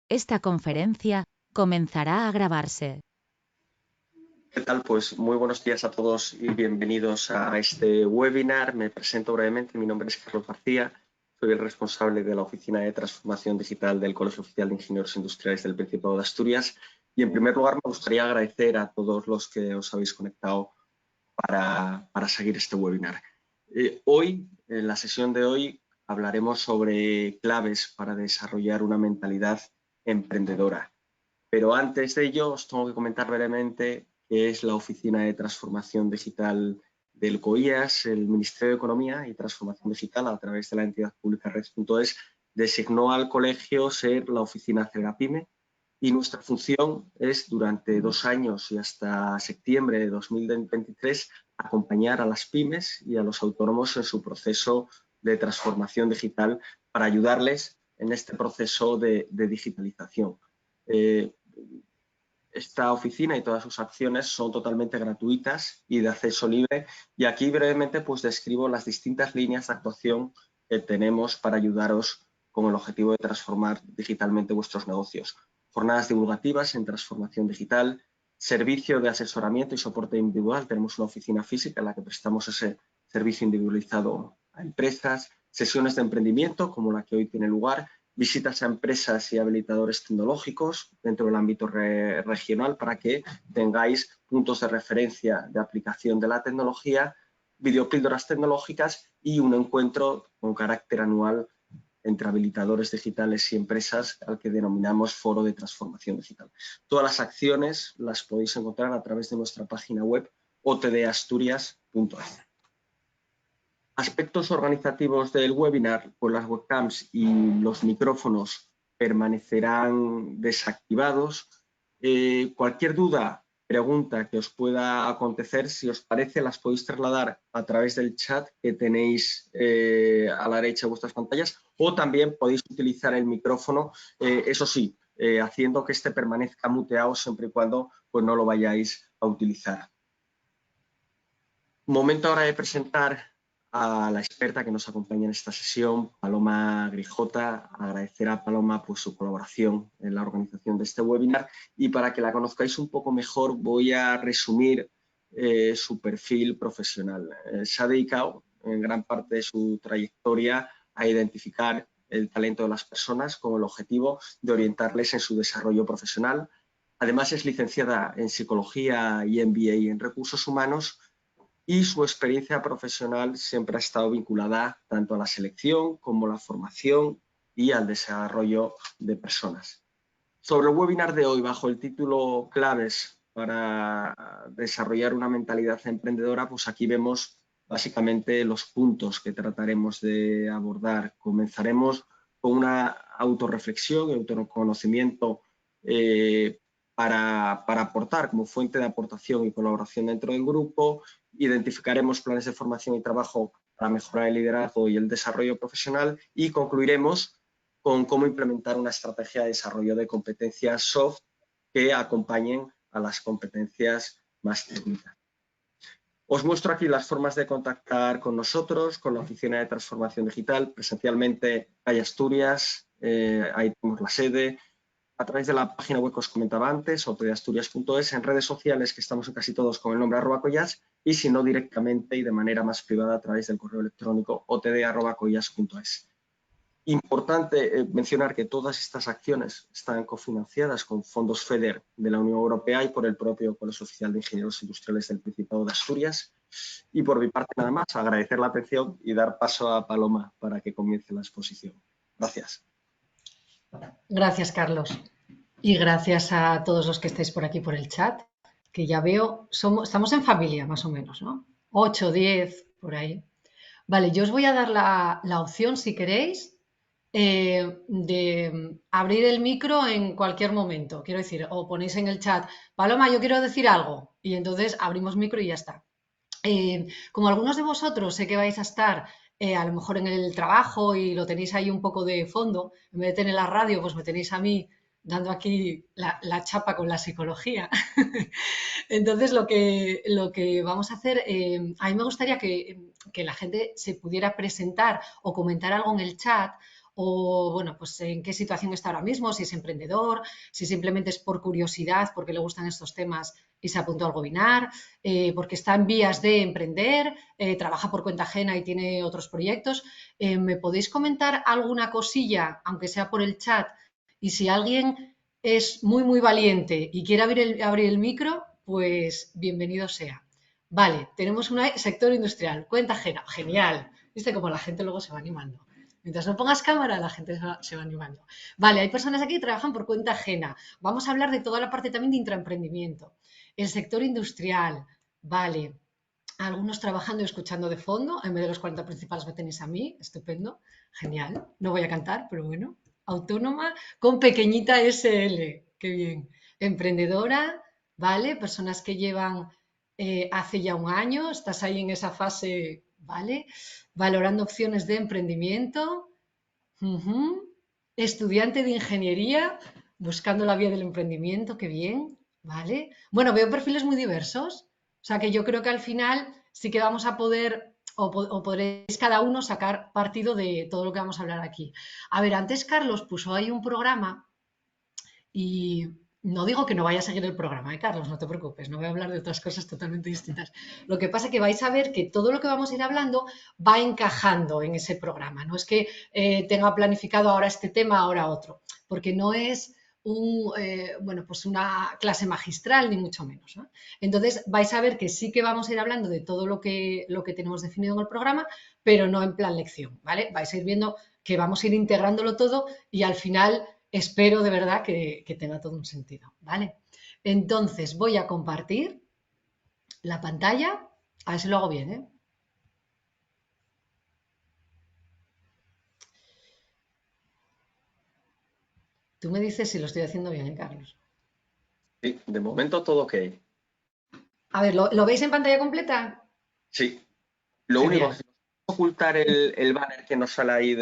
Esta conferencia comenzará a grabarse. ¿Qué tal? Pues muy buenos días a todos y bienvenidos a este webinar. Me presento brevemente. Mi nombre es Carlos García. Soy el responsable de la Oficina de Transformación Digital del Colegio Oficial de Ingenieros Industriales del Principado de Asturias. Y en primer lugar me gustaría agradecer a todos los que os habéis conectado para seguir este webinar. Hoy, en la sesión de hoy, hablaremos sobre claves para desarrollar una mentalidad emprendedora. Pero antes de ello, os tengo que comentar brevemente qué es la Oficina de Transformación Digital del COIAS. El Ministerio de Economía y Transformación Digital, a través de la entidad pública Red.es, designó al colegio ser la oficina CERAPYME y nuestra función es, durante 2 años y hasta septiembre de 2023, acompañar a las pymes y a los autónomos en su proceso de transformación digital para ayudarles en este proceso de digitalización. Esta oficina y todas sus acciones son totalmente gratuitas y de acceso libre, y aquí brevemente pues describo las distintas líneas de actuación que tenemos para ayudaros con el objetivo de transformar digitalmente vuestros negocios. Jornadas divulgativas en transformación digital, servicio de asesoramiento y soporte individual. Tenemos una oficina física en la que prestamos ese servicio individualizado a empresas, sesiones de emprendimiento como la que hoy tiene lugar, visitas a empresas y habilitadores tecnológicos dentro del ámbito regional para que tengáis puntos de referencia de aplicación de la tecnología, videopíldoras tecnológicas y un encuentro con carácter anual entre habilitadores digitales y empresas al que denominamos Foro de Transformación Digital. Todas las acciones las podéis encontrar a través de nuestra página web otdasturias.es. Aspectos organizativos del webinar, pues las webcams y los micrófonos permanecerán desactivados. Cualquier duda, pregunta que os pueda acontecer, si os parece, las podéis trasladar a través del chat que tenéis a la derecha de vuestras pantallas, o también podéis utilizar el micrófono, eso sí, haciendo que este permanezca muteado siempre y cuando pues, no lo vayáis a utilizar. Momento ahora de presentar a la experta que nos acompaña en esta sesión, Paloma Grijota. Agradecer a Paloma pues, su colaboración en la organización de este webinar, y para que la conozcáis un poco mejor voy a resumir su perfil profesional. Se ha dedicado en gran parte de su trayectoria a identificar el talento de las personas con el objetivo de orientarles en su desarrollo profesional. Además es licenciada en Psicología y MBA en Recursos Humanos, y su experiencia profesional siempre ha estado vinculada tanto a la selección como a la formación y al desarrollo de personas. Sobre el webinar de hoy, bajo el título Claves para desarrollar una mentalidad emprendedora, pues aquí vemos básicamente los puntos que trataremos de abordar. Comenzaremos con una autorreflexión y autoconocimiento para aportar como fuente de aportación y colaboración dentro del grupo. Identificaremos planes de formación y trabajo para mejorar el liderazgo y el desarrollo profesional, y concluiremos con cómo implementar una estrategia de desarrollo de competencias soft que acompañen a las competencias más técnicas. Os muestro aquí las formas de contactar con nosotros, con la Oficina de Transformación Digital. Presencialmente hay Asturias, ahí tenemos la sede, a través de la página web que os comentaba antes, otdasturias.es, en redes sociales, que estamos en casi todos con el nombre @collas, y si no, directamente y de manera más privada a través del correo electrónico otd@collas.es. Importante mencionar que todas estas acciones están cofinanciadas con fondos FEDER de la Unión Europea y por el propio Colegio Oficial de Ingenieros Industriales del Principado de Asturias. Y por mi parte nada más, agradecer la atención y dar paso a Paloma para que comience la exposición. Gracias. Gracias, Carlos. Y gracias a todos los que estáis por aquí por el chat, que ya veo, estamos en familia más o menos, ¿no? 8, 10, por ahí. Vale, yo os voy a dar la opción, si queréis, de abrir el micro en cualquier momento. Quiero decir, o ponéis en el chat, Paloma, yo quiero decir algo, y entonces abrimos micro y ya está. Como algunos de vosotros sé que vais a estar a lo mejor en el trabajo y lo tenéis ahí un poco de fondo, en vez de tener la radio, pues me tenéis a mí dando aquí la chapa con la psicología. Entonces, lo que vamos a hacer, a mí me gustaría que la gente se pudiera presentar o comentar algo en el chat, o, bueno, pues en qué situación está ahora mismo, si es emprendedor, si simplemente es por curiosidad, porque le gustan estos temas y se apuntó al webinar, porque está en vías de emprender, trabaja por cuenta ajena y tiene otros proyectos. ¿Me podéis comentar alguna cosilla, aunque sea por el chat? Y si alguien es muy, muy valiente y quiere abrir el micro, pues bienvenido sea. Vale, tenemos un sector industrial, cuenta ajena, genial. ¿Viste cómo la gente luego se va animando? Mientras no pongas cámara, la gente se va animando. Vale, hay personas aquí que trabajan por cuenta ajena. Vamos a hablar de toda la parte también de intraemprendimiento. El sector industrial, vale. Algunos trabajando y escuchando de fondo, en vez de los 40 principales me tenéis a mí, estupendo, genial. No voy a cantar, pero bueno. Autónoma con pequeñita SL, qué bien. Emprendedora, ¿vale? Personas que llevan hace ya un año, estás ahí en esa fase, ¿vale? Valorando opciones de emprendimiento. Estudiante de ingeniería, buscando la vía del emprendimiento, qué bien, ¿vale? Bueno, veo perfiles muy diversos, o sea que yo creo que al final sí que vamos a poder, o podréis cada uno sacar partido de todo lo que vamos a hablar aquí. A ver, antes Carlos puso ahí un programa y no digo que no vaya a seguir el programa, Carlos, no te preocupes, no voy a hablar de otras cosas totalmente distintas. Lo que pasa es que vais a ver que todo lo que vamos a ir hablando va encajando en ese programa. No es que tenga planificado ahora este tema, ahora otro, porque no es bueno, pues una clase magistral, ni mucho menos, ¿no? Entonces vais a ver que sí que vamos a ir hablando de todo lo que tenemos definido en el programa, pero no en plan lección, ¿vale? Vais a ir viendo que vamos a ir integrándolo todo y al final espero de verdad que tenga todo un sentido, ¿vale? Entonces voy a compartir la pantalla, a ver si lo hago bien, ¿eh? Tú me dices si lo estoy haciendo bien, Carlos? Sí, de momento todo ok. A ver, ¿lo veis en pantalla completa? Sí, lo único Genial. que ocultar el banner que nos sale ahí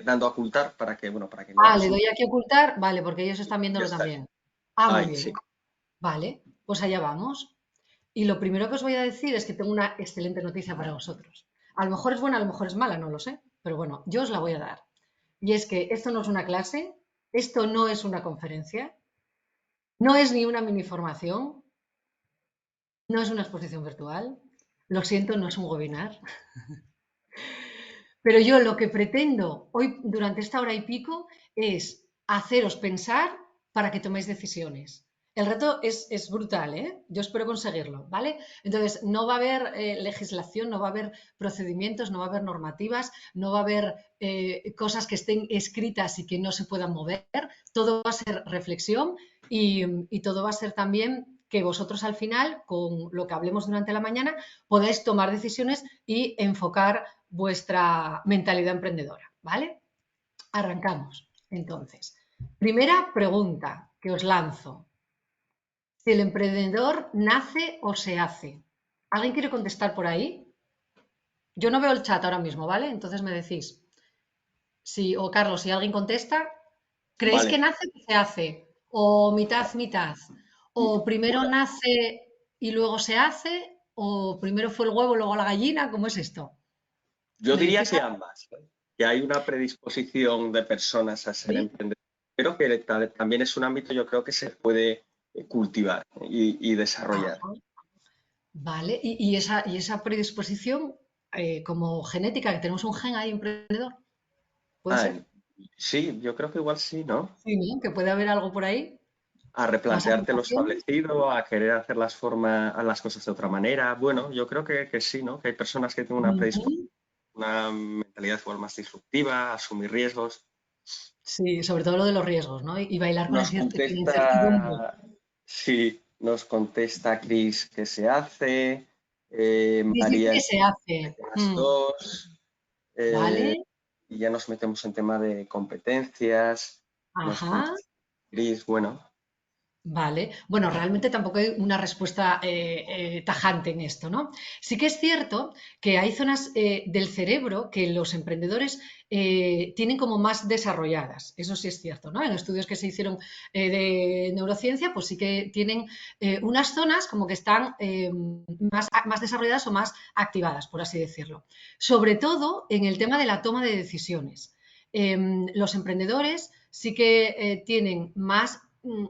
dando a ocultar para que, bueno, para que no Le doy resulte. aquí a ocultar, vale, porque ellos están Ya viéndolo está. también. Muy Ahí, bien. sí. Vale, pues allá vamos. Y lo primero que os voy a decir es que tengo una excelente noticia para vosotros. A lo mejor es buena, a lo mejor es mala, no lo sé, pero bueno, yo os la voy a dar. Y es que esto no es una clase, esto no es una conferencia, no es ni una mini formación, no es una exposición virtual, lo siento, no es un webinar, pero yo lo que pretendo hoy, durante esta hora y pico, es haceros pensar para que toméis decisiones. El reto es brutal, ¿eh? Yo espero conseguirlo, ¿vale? Entonces, no va a haber legislación, no va a haber procedimientos, no va a haber normativas, no va a haber cosas que estén escritas y que no se puedan mover. Todo va a ser reflexión y todo va a ser también que vosotros al final, con lo que hablemos durante la mañana, podáis tomar decisiones y enfocar vuestra mentalidad emprendedora, ¿vale? Arrancamos. Entonces, primera pregunta que os lanzo. Si el emprendedor nace o se hace. ¿Alguien quiere contestar por ahí? Yo no veo el chat ahora mismo, ¿vale? Entonces me decís. Si, o Carlos, si alguien contesta, ¿creéis que Vale. nace o se hace? ¿O mitad, mitad? ¿O primero Bueno, nace y luego se hace? ¿O primero fue el huevo, luego la gallina? ¿Cómo es esto? yo ¿Me diría decís que ambas, ¿eh? Que hay una predisposición de personas a ser algo? emprendedores, pero que también es un ámbito, yo creo que se puede cultivar y desarrollar. Ajá. Vale, y esa predisposición como genética, que tenemos un gen ahí emprendedor, ¿puede Ah, ser? sí, yo creo que igual sí, ¿no? Sí, ¿no? Que puede haber algo por ahí, A más replantearte lo aplicaciones. establecido, a querer hacer a las cosas de otra manera. Bueno, yo creo que sí, ¿no? Que hay personas que tienen una predisposición, Ujú. una mentalidad igual más disruptiva, asumir riesgos. Sí, sobre todo lo de los riesgos, ¿no? Y bailar con Nos con incertidumbre. contesta, sí, nos contesta Cris que se hace, Dice María que en se hace. las dos, eh, ¿Vale? y ya nos metemos en tema de competencias, nos Ajá. contesta Cris, bueno, Vale, bueno, realmente tampoco hay una respuesta tajante en esto, ¿no? Sí que es cierto que hay zonas del cerebro que los emprendedores tienen como más desarrolladas, eso sí es cierto, ¿no? En estudios que se hicieron de neurociencia, pues sí que tienen unas zonas como que están más desarrolladas o más activadas, por así decirlo. Sobre todo en el tema de la toma de decisiones. Los emprendedores sí que tienen más,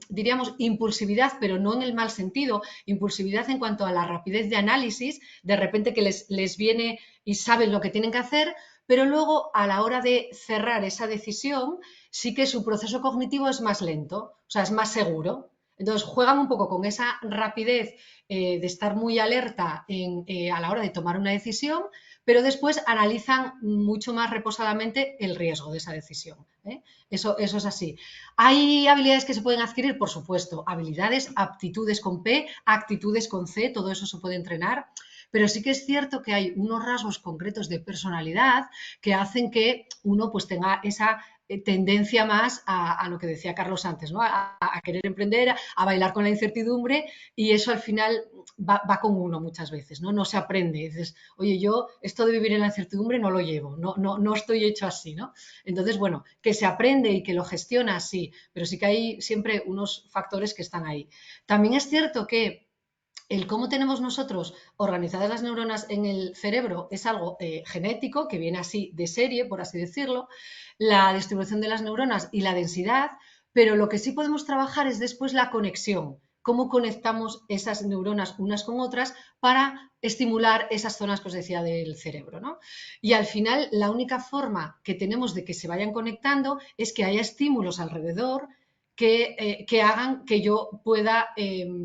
diríamos, impulsividad, pero no en el mal sentido, impulsividad en cuanto a la rapidez de análisis, de repente que les viene y saben lo que tienen que hacer, pero luego a la hora de cerrar esa decisión, sí que su proceso cognitivo es más lento, o sea, es más seguro. Entonces juegan un poco con esa rapidez de estar muy alerta a la hora de tomar una decisión, pero después analizan mucho más reposadamente el riesgo de esa decisión. Eso es así. ¿Hay habilidades que se pueden adquirir? Por supuesto. Habilidades, aptitudes con P, actitudes con C, todo eso se puede entrenar. Pero sí que es cierto que hay unos rasgos concretos de personalidad que hacen que uno pues tenga esa tendencia más a lo que decía Carlos antes, ¿no? A querer emprender, a bailar con la incertidumbre, y eso al final va con uno muchas veces, ¿no? No se aprende. Dices, oye, yo esto de vivir en la incertidumbre no lo llevo, no estoy hecho así, ¿no? Entonces, bueno, que se aprende y que lo gestiona, sí, pero sí que hay siempre unos factores que están ahí. También es cierto que el cómo tenemos nosotros organizadas las neuronas en el cerebro es algo genético, que viene así de serie, por así decirlo, la distribución de las neuronas y la densidad, pero lo que sí podemos trabajar es después la conexión, cómo conectamos esas neuronas unas con otras para estimular esas zonas que os decía del cerebro, ¿no? Y al final la única forma que tenemos de que se vayan conectando es que haya estímulos alrededor que hagan que yo pueda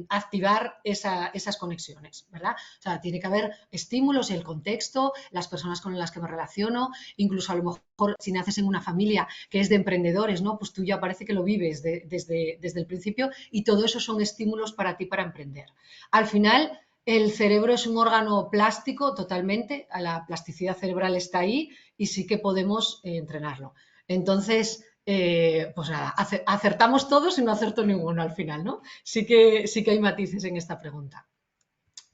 activar esas conexiones, ¿verdad? O sea, tiene que haber estímulos y el contexto, las personas con las que me relaciono, incluso a lo mejor si naces en una familia que es de emprendedores, ¿no? Pues tú ya parece que lo vives desde el principio, y todo eso son estímulos para ti para emprender. Al final, el cerebro es un órgano plástico totalmente, la plasticidad cerebral está ahí y sí que podemos entrenarlo. Entonces, pues nada, acertamos todos y no acertó ninguno al final, ¿no? Sí que hay matices en esta pregunta.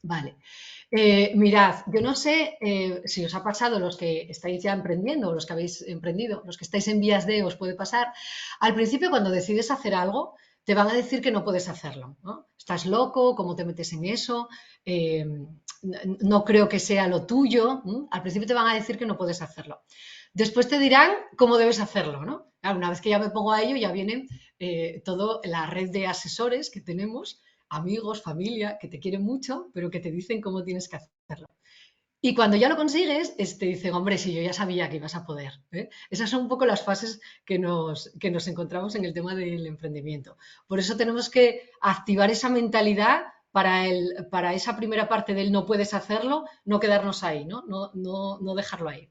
Vale. Mirad, yo no sé si os ha pasado, los que estáis ya emprendiendo, los que habéis emprendido, los que estáis en vías de, os puede pasar. Al principio, cuando decides hacer algo, te van a decir que no puedes hacerlo, ¿no? Estás loco, ¿cómo te metes en eso? No creo que sea lo tuyo. Al principio te van a decir que no puedes hacerlo. Después te dirán cómo debes hacerlo, ¿no? Claro, una vez que ya me pongo a ello, ya viene toda la red de asesores que tenemos, amigos, familia, que te quieren mucho, pero que te dicen cómo tienes que hacerlo. Y cuando ya lo consigues, te dicen, hombre, sí, yo ya sabía que ibas a poder. Esas son un poco las fases que nos encontramos en el tema del emprendimiento. Por eso tenemos que activar esa mentalidad para esa primera parte del no puedes hacerlo, no quedarnos ahí, no dejarlo ahí.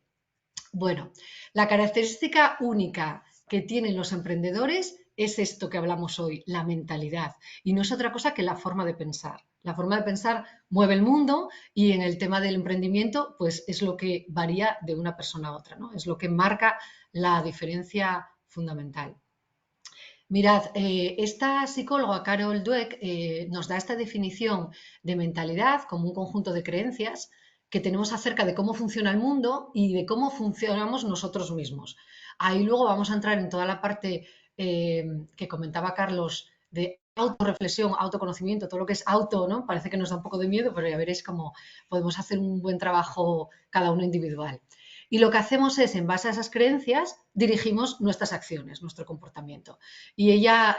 Bueno, la característica única que tienen los emprendedores es esto que hablamos hoy, la mentalidad. Y no es otra cosa que la forma de pensar. La forma de pensar mueve el mundo, y en el tema del emprendimiento, pues es lo que varía de una persona a otra, ¿no? Es lo que marca la diferencia fundamental. Mirad, esta psicóloga Carol Dweck nos da esta definición de mentalidad como un conjunto de creencias que tenemos acerca de cómo funciona el mundo y de cómo funcionamos nosotros mismos. Ahí luego vamos a entrar en toda la parte que comentaba Carlos de autorreflexión, autoconocimiento, todo lo que es auto, ¿no? Parece que nos da un poco de miedo, pero ya veréis cómo podemos hacer un buen trabajo cada uno individual. Y lo que hacemos es, en base a esas creencias, dirigimos nuestras acciones, nuestro comportamiento. Y ella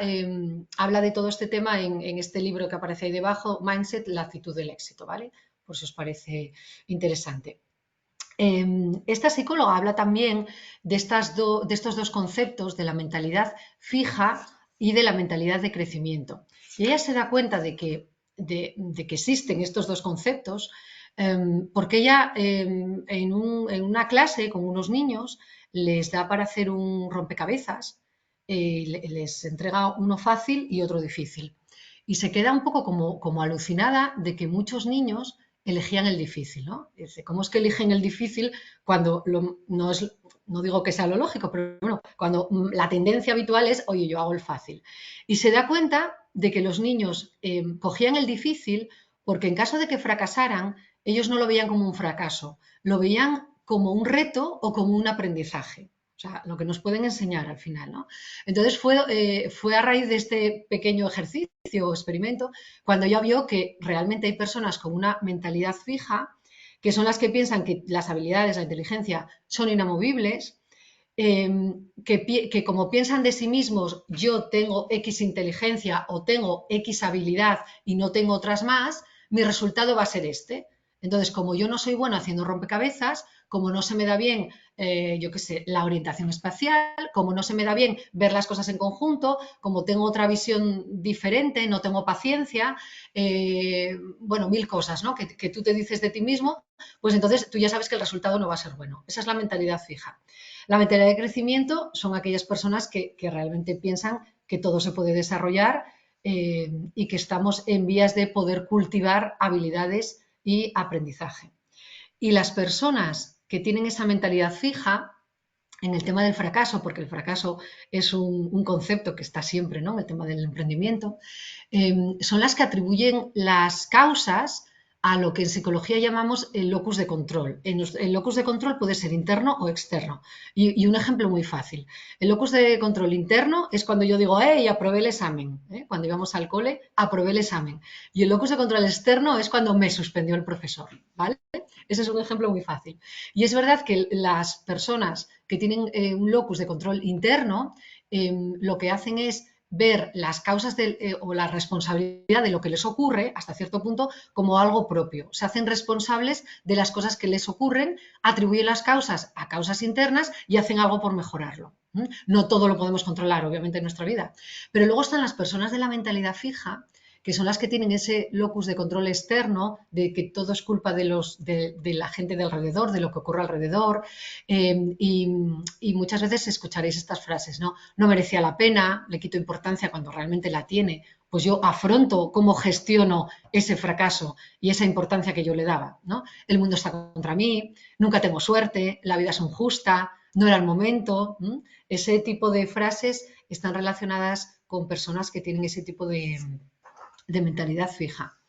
habla de todo este tema en este libro que aparece ahí debajo, Mindset, la actitud del éxito, ¿vale? Por si os parece interesante. Esta psicóloga habla también de estos dos conceptos, de la mentalidad fija y de la mentalidad de crecimiento. Y ella se da cuenta de que existen estos dos conceptos porque ella en una clase con unos niños les da para hacer un rompecabezas, les entrega uno fácil y otro difícil. Y se queda un poco como alucinada de que muchos niños elegían el difícil, ¿no? Dice, ¿cómo es que eligen el difícil cuando no digo que sea lo lógico, pero bueno, cuando la tendencia habitual es, oye, yo hago el fácil? Y se da cuenta de que los niños cogían el difícil porque en caso de que fracasaran, ellos no lo veían como un fracaso, lo veían como un reto o como un aprendizaje. O sea, lo que nos pueden enseñar al final, ¿no? Entonces fue a raíz de este pequeño ejercicio o experimento cuando ya vio que realmente hay personas con una mentalidad fija, que son las que piensan que las habilidades, la inteligencia son inamovibles, que como piensan de sí mismos, yo tengo X inteligencia o tengo X habilidad y no tengo otras más, mi resultado va a ser este. Entonces, como yo no soy bueno haciendo rompecabezas, como no se me da bien, yo qué sé, la orientación espacial, como no se me da bien ver las cosas en conjunto, como tengo otra visión diferente, no tengo paciencia, bueno, mil cosas, ¿no? Que tú te dices de ti mismo, pues entonces tú ya sabes que el resultado no va a ser bueno. Esa es la mentalidad fija. La mentalidad de crecimiento son aquellas personas que realmente piensan que todo se puede desarrollar y que estamos en vías de poder cultivar habilidades y aprendizaje. Y las personas que tienen esa mentalidad fija en el tema del fracaso, porque el fracaso es un concepto que está siempre, ¿no?, en el tema del emprendimiento, son las que atribuyen las causas a lo que en psicología llamamos el locus de control. El locus de control puede ser interno o externo. Y un ejemplo muy fácil. El locus de control interno es cuando yo digo, ¡hey, aprobé el examen! Cuando íbamos al cole, aprobé el examen. Y el locus de control externo es cuando me suspendió el profesor, ¿vale? Ese es un ejemplo muy fácil. Y es verdad que las personas que tienen un locus de control interno, lo que hacen es ver las causas o la responsabilidad de lo que les ocurre, hasta cierto punto, como algo propio. Se hacen responsables de las cosas que les ocurren, atribuyen las causas a causas internas y hacen algo por mejorarlo. No todo lo podemos controlar, obviamente, en nuestra vida. Pero luego están las personas de la mentalidad fija, que son las que tienen ese locus de control externo, de que todo es culpa de la gente de alrededor, de lo que ocurre alrededor, y muchas veces escucharéis estas frases, ¿no? No merecía la pena, le quito importancia cuando realmente la tiene, pues yo afronto cómo gestiono ese fracaso y esa importancia que yo le daba, ¿no? El mundo está contra mí, nunca tengo suerte, la vida es injusta, no era el momento. Ese tipo de frases están relacionadas con personas que tienen ese tipo de mentalidad fija.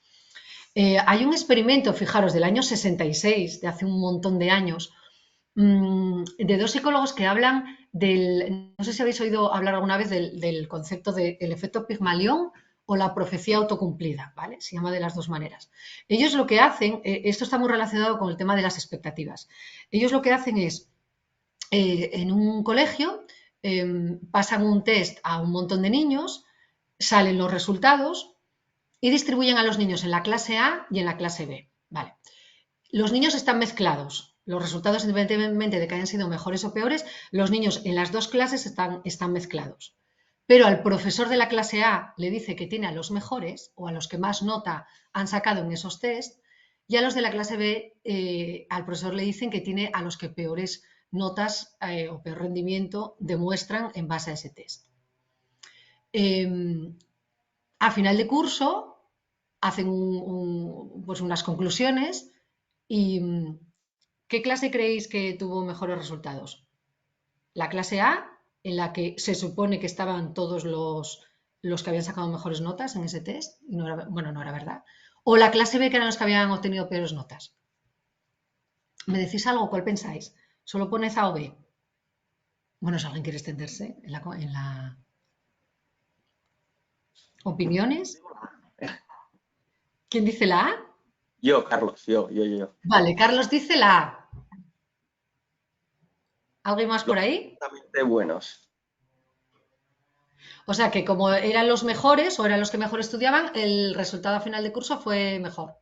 Hay un experimento, fijaros, del año 66, de hace un montón de años, de dos psicólogos que hablan no sé si habéis oído hablar alguna vez del concepto del efecto Pigmalión o la profecía autocumplida, ¿vale? Se llama de las dos maneras. Ellos lo que hacen, esto está muy relacionado con el tema de las expectativas, ellos lo que hacen es, en un colegio, pasan un test a un montón de niños, salen los resultados y distribuyen a los niños en la clase A y en la clase B. Vale. Los niños están mezclados. Los resultados, independientemente de que hayan sido mejores o peores, los niños en las dos clases están mezclados. Pero al profesor de la clase A le dice que tiene a los mejores o a los que más nota han sacado en esos test, y a los de la clase B, al profesor le dicen que tiene a los que peores notas o peor rendimiento demuestran en base a ese test. A final de curso hacen pues unas conclusiones y ¿qué clase creéis que tuvo mejores resultados? La clase A, en la que se supone que estaban todos los que habían sacado mejores notas en ese test, y no era verdad. O la clase B, que eran los que habían obtenido peores notas. ¿Me decís algo? ¿Cuál pensáis? ¿Solo pones A o B? Bueno, si alguien quiere extenderse en la... ¿Opiniones? ¿Quién dice la A? Yo, Carlos, yo. Vale, Carlos dice la A. ¿Alguien más por Los ahí? absolutamente buenos. O sea que como eran los mejores o eran los que mejor estudiaban, el resultado a final de curso fue mejor.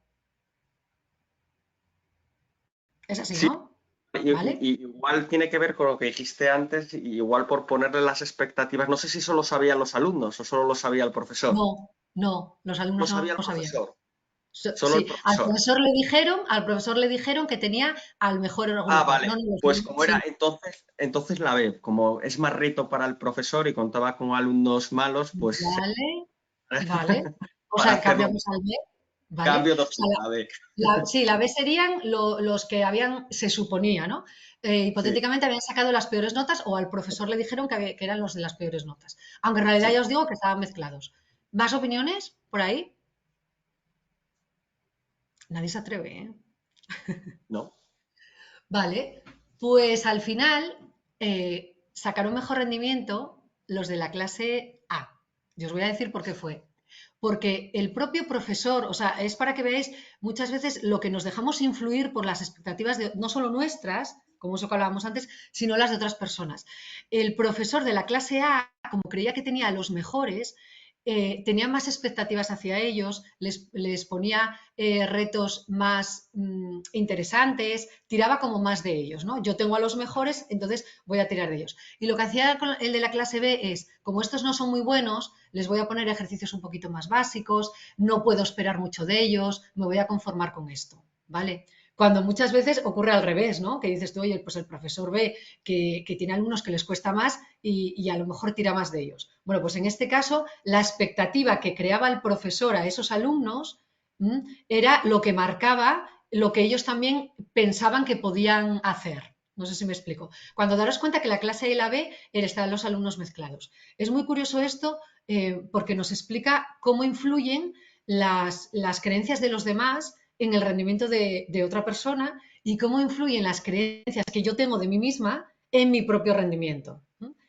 Es así, Sí, ¿no? ¿Vale? igual tiene que ver con lo que dijiste antes, y igual por ponerle las expectativas. No sé si solo sabían los alumnos o solo lo sabía el profesor. No, los No alumnos sabía no el lo sabían. profesor, solo el Sí, profesor. al profesor le dijeron que tenía al mejor Ah, grupo. vale. No, Pues como era sí, entonces la B, como es más reto para el profesor y contaba con alumnos malos, pues vale, vale. O para sea, hacerlo. cambiamos al B, ¿vale? Cambio O sea, total, la B. sí, la B serían los que se suponía, ¿no? Sí, Hipotéticamente habían sacado las peores notas o al profesor le dijeron que eran los de las peores notas. Aunque en realidad sí. ya os digo que estaban mezclados. ¿Más opiniones por ahí? Nadie se atreve, ¿eh? ¿No? Vale, pues al final sacaron mejor rendimiento los de la clase A. Y os voy a decir por qué fue. Porque el propio profesor, o sea, es para que veáis muchas veces lo que nos dejamos influir por las expectativas no solo nuestras, como eso que hablábamos antes, sino las de otras personas. El profesor de la clase A, como creía que tenía a los mejores, tenía más expectativas hacia ellos, les ponía retos más interesantes, tiraba como más de ellos, ¿no? Yo tengo a los mejores, entonces voy a tirar de ellos. Y lo que hacía el de la clase B es, como estos no son muy buenos, les voy a poner ejercicios un poquito más básicos, no puedo esperar mucho de ellos, me voy a conformar con esto, ¿vale? Cuando muchas veces ocurre al revés, ¿no? Que dices tú, oye, pues el profesor ve que tiene alumnos que les cuesta más y a lo mejor tira más de ellos. Bueno, pues en este caso, la expectativa que creaba el profesor a esos alumnos era lo que marcaba lo que ellos también pensaban que podían hacer. No sé si me explico. Cuando daros cuenta que la clase A y la B están los alumnos mezclados. Es muy curioso esto porque nos explica cómo influyen las creencias de los demás en el rendimiento de otra persona y cómo influyen las creencias que yo tengo de mí misma en mi propio rendimiento.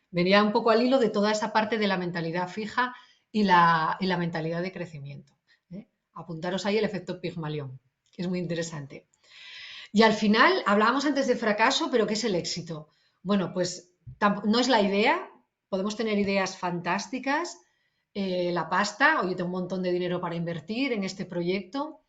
Venía un poco al hilo de toda esa parte de la mentalidad fija y la mentalidad de crecimiento. Apuntaros ahí el efecto Pigmalión, que es muy interesante. Y al final, hablábamos antes de fracaso, pero ¿qué es el éxito? Bueno, pues no es la idea, podemos tener ideas fantásticas, la pasta, oye, tengo un montón de dinero para invertir en este proyecto,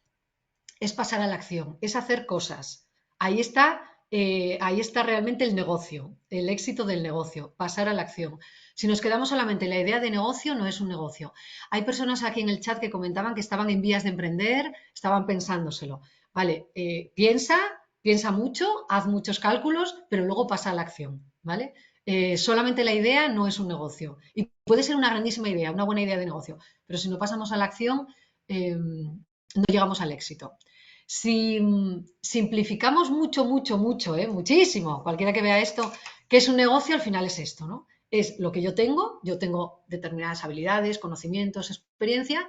es pasar a la acción, es hacer cosas. Ahí está realmente el negocio, el éxito del negocio, pasar a la acción. Si nos quedamos solamente en la idea de negocio, no es un negocio. Hay personas aquí en el chat que comentaban que estaban en vías de emprender, estaban pensándoselo. Vale, piensa mucho, haz muchos cálculos, pero luego pasa a la acción, ¿vale? Solamente la idea no es un negocio. Y puede ser una grandísima idea, una buena idea de negocio, pero si no pasamos a la acción, no llegamos al éxito. Si simplificamos muchísimo, cualquiera que vea esto, que es un negocio, al final es esto, ¿no? Es lo que yo tengo determinadas habilidades, conocimientos, experiencia,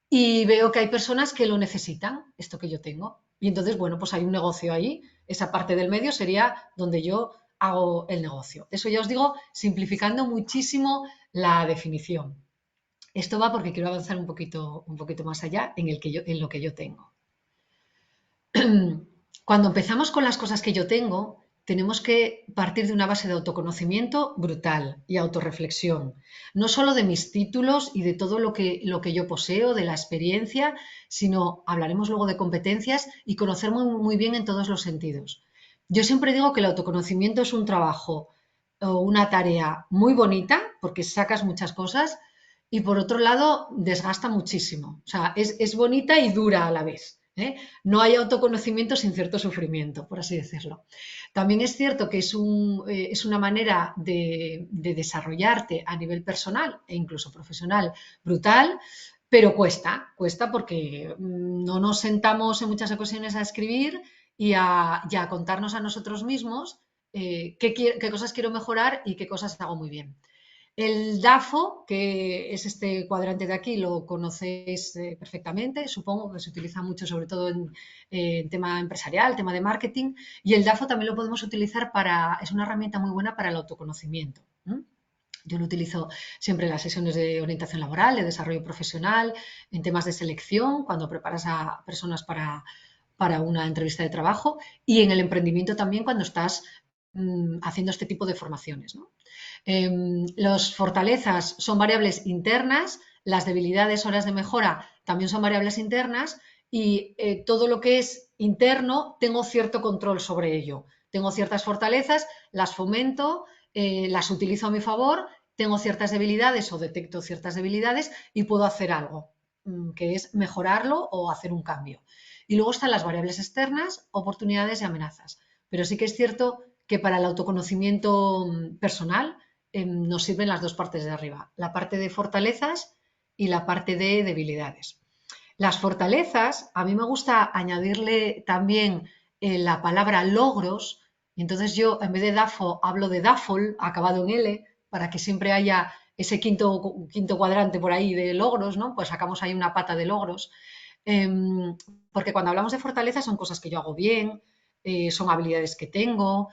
y veo que hay personas que lo necesitan, esto que yo tengo. Y entonces, bueno, pues hay un negocio ahí, esa parte del medio sería donde yo hago el negocio. Eso ya os digo, simplificando muchísimo la definición. Esto va porque quiero avanzar un poquito más allá en lo que yo tengo. Cuando empezamos con las cosas que yo tengo, tenemos que partir de una base de autoconocimiento brutal y autorreflexión, no solo de mis títulos y de todo lo que yo poseo, de la experiencia, sino hablaremos luego de competencias y conocer muy bien en todos los sentidos. Yo siempre digo que el autoconocimiento es un trabajo o una tarea muy bonita porque sacas muchas cosas y por otro lado desgasta muchísimo. O sea, es bonita y dura a la vez. No hay autoconocimiento sin cierto sufrimiento, por así decirlo. También es cierto que es una manera de desarrollarte a nivel personal e incluso profesional brutal, pero cuesta porque no nos sentamos en muchas ocasiones a escribir y a contarnos a nosotros mismos qué cosas quiero mejorar y qué cosas hago muy bien. El DAFO, que es este cuadrante de aquí, lo conocéis perfectamente, supongo que se utiliza mucho sobre todo en tema empresarial, tema de marketing, y el DAFO también lo podemos utilizar es una herramienta muy buena para el autoconocimiento. Yo lo utilizo siempre en las sesiones de orientación laboral, de desarrollo profesional, en temas de selección, cuando preparas a personas para una entrevista de trabajo, y en el emprendimiento también cuando estás haciendo este tipo de formaciones, ¿no? Las fortalezas son variables internas, las debilidades, horas de mejora también son variables internas y todo lo que es interno tengo cierto control sobre ello. Tengo ciertas fortalezas, las fomento, las utilizo a mi favor, tengo ciertas debilidades o detecto ciertas debilidades y puedo hacer algo, que es mejorarlo o hacer un cambio. Y luego están las variables externas, oportunidades y amenazas. Pero sí que es cierto que para el autoconocimiento personal nos sirven las dos partes de arriba, la parte de fortalezas y la parte de debilidades. Las fortalezas, a mí me gusta añadirle también la palabra logros, y entonces yo en vez de DAFO hablo de DAFOL, acabado en L, para que siempre haya ese quinto cuadrante por ahí de logros, ¿no? Pues sacamos ahí una pata de logros. Porque cuando hablamos de fortalezas son cosas que yo hago bien, son habilidades que tengo,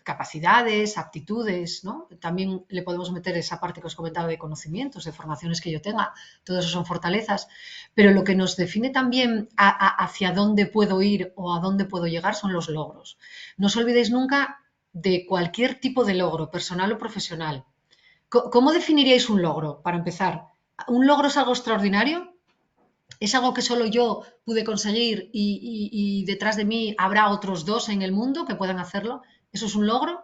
capacidades, aptitudes, ¿no? También le podemos meter esa parte que os comentaba de conocimientos, de formaciones que yo tenga, todo eso son fortalezas, pero lo que nos define también hacia dónde puedo ir o a dónde puedo llegar son los logros. No os olvidéis nunca de cualquier tipo de logro, personal o profesional. ¿Cómo definiríais un logro, para empezar? ¿Un logro es algo extraordinario? ¿Es algo que solo yo pude conseguir y detrás de mí habrá otros dos en el mundo que puedan hacerlo? ¿Eso es un logro?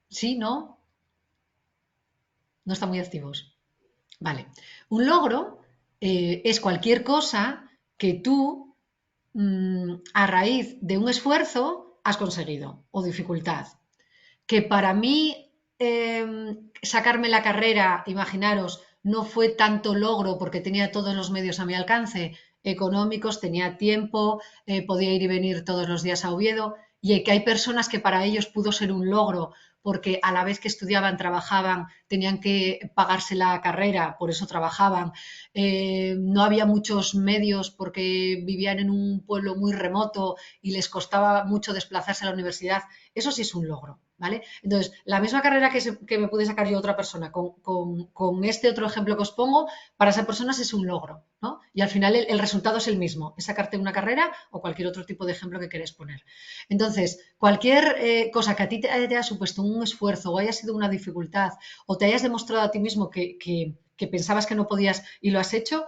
¿Sí? ¿No? No están muy activos. Vale. Un logro es cualquier cosa que tú, a raíz de un esfuerzo, has conseguido o dificultad. Que para mí sacarme la carrera, imaginaros, no fue tanto logro porque tenía todos los medios a mi alcance, económicos, tenía tiempo, podía ir y venir todos los días a Oviedo, y que hay personas que para ellos pudo ser un logro porque a la vez que estudiaban, trabajaban, tenían que pagarse la carrera, por eso trabajaban, no había muchos medios porque vivían en un pueblo muy remoto y les costaba mucho desplazarse a la universidad. Eso sí es un logro, ¿vale? Entonces, la misma carrera que me pude sacar yo otra persona con este otro ejemplo que os pongo, para esas personas es un logro, ¿no? Y al final el resultado es el mismo, es sacarte una carrera o cualquier otro tipo de ejemplo que queréis poner. Entonces, cualquier cosa que a ti te haya supuesto un esfuerzo o haya sido una dificultad o te hayas demostrado a ti mismo que pensabas que no podías y lo has hecho,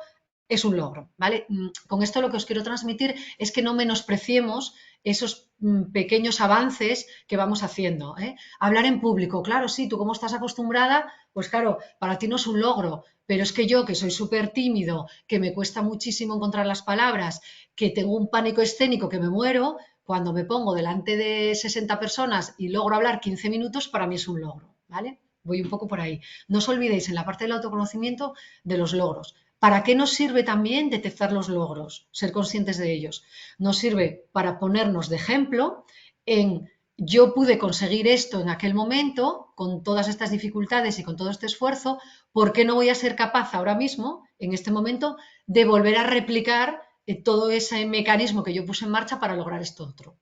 es un logro, ¿vale? Con esto lo que os quiero transmitir es que no menospreciemos esos pequeños avances que vamos haciendo. Hablar en público, claro, sí, tú como estás acostumbrada, pues claro, para ti no es un logro, pero es que yo, que soy súper tímido, que me cuesta muchísimo encontrar las palabras, que tengo un pánico escénico que me muero, cuando me pongo delante de 60 personas y logro hablar 15 minutos, para mí es un logro, ¿vale? Voy un poco por ahí. No os olvidéis en la parte del autoconocimiento de los logros. ¿Para qué nos sirve también detectar los logros? Ser conscientes de ellos. Nos sirve para ponernos de ejemplo en yo pude conseguir esto en aquel momento, con todas estas dificultades y con todo este esfuerzo, ¿por qué no voy a ser capaz ahora mismo, en este momento, de volver a replicar todo ese mecanismo que yo puse en marcha para lograr esto otro?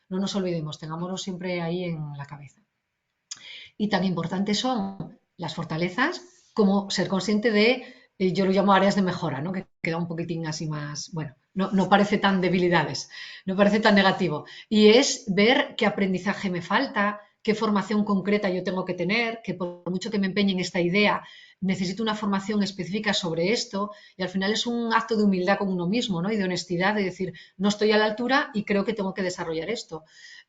No nos olvidemos, tengámoslo siempre ahí en la cabeza. Y tan importantes son las fortalezas como ser consciente de, yo lo llamo áreas de mejora, ¿no? Que queda un poquitín así más, bueno, no parece tan debilidades, no parece tan negativo. Y es ver qué aprendizaje me falta, qué formación concreta yo tengo que tener, que por mucho que me empeñe en esta idea, necesito una formación específica sobre esto, y al final es un acto de humildad con uno mismo, ¿no? Y de honestidad, de decir, no estoy a la altura y creo que tengo que desarrollar esto.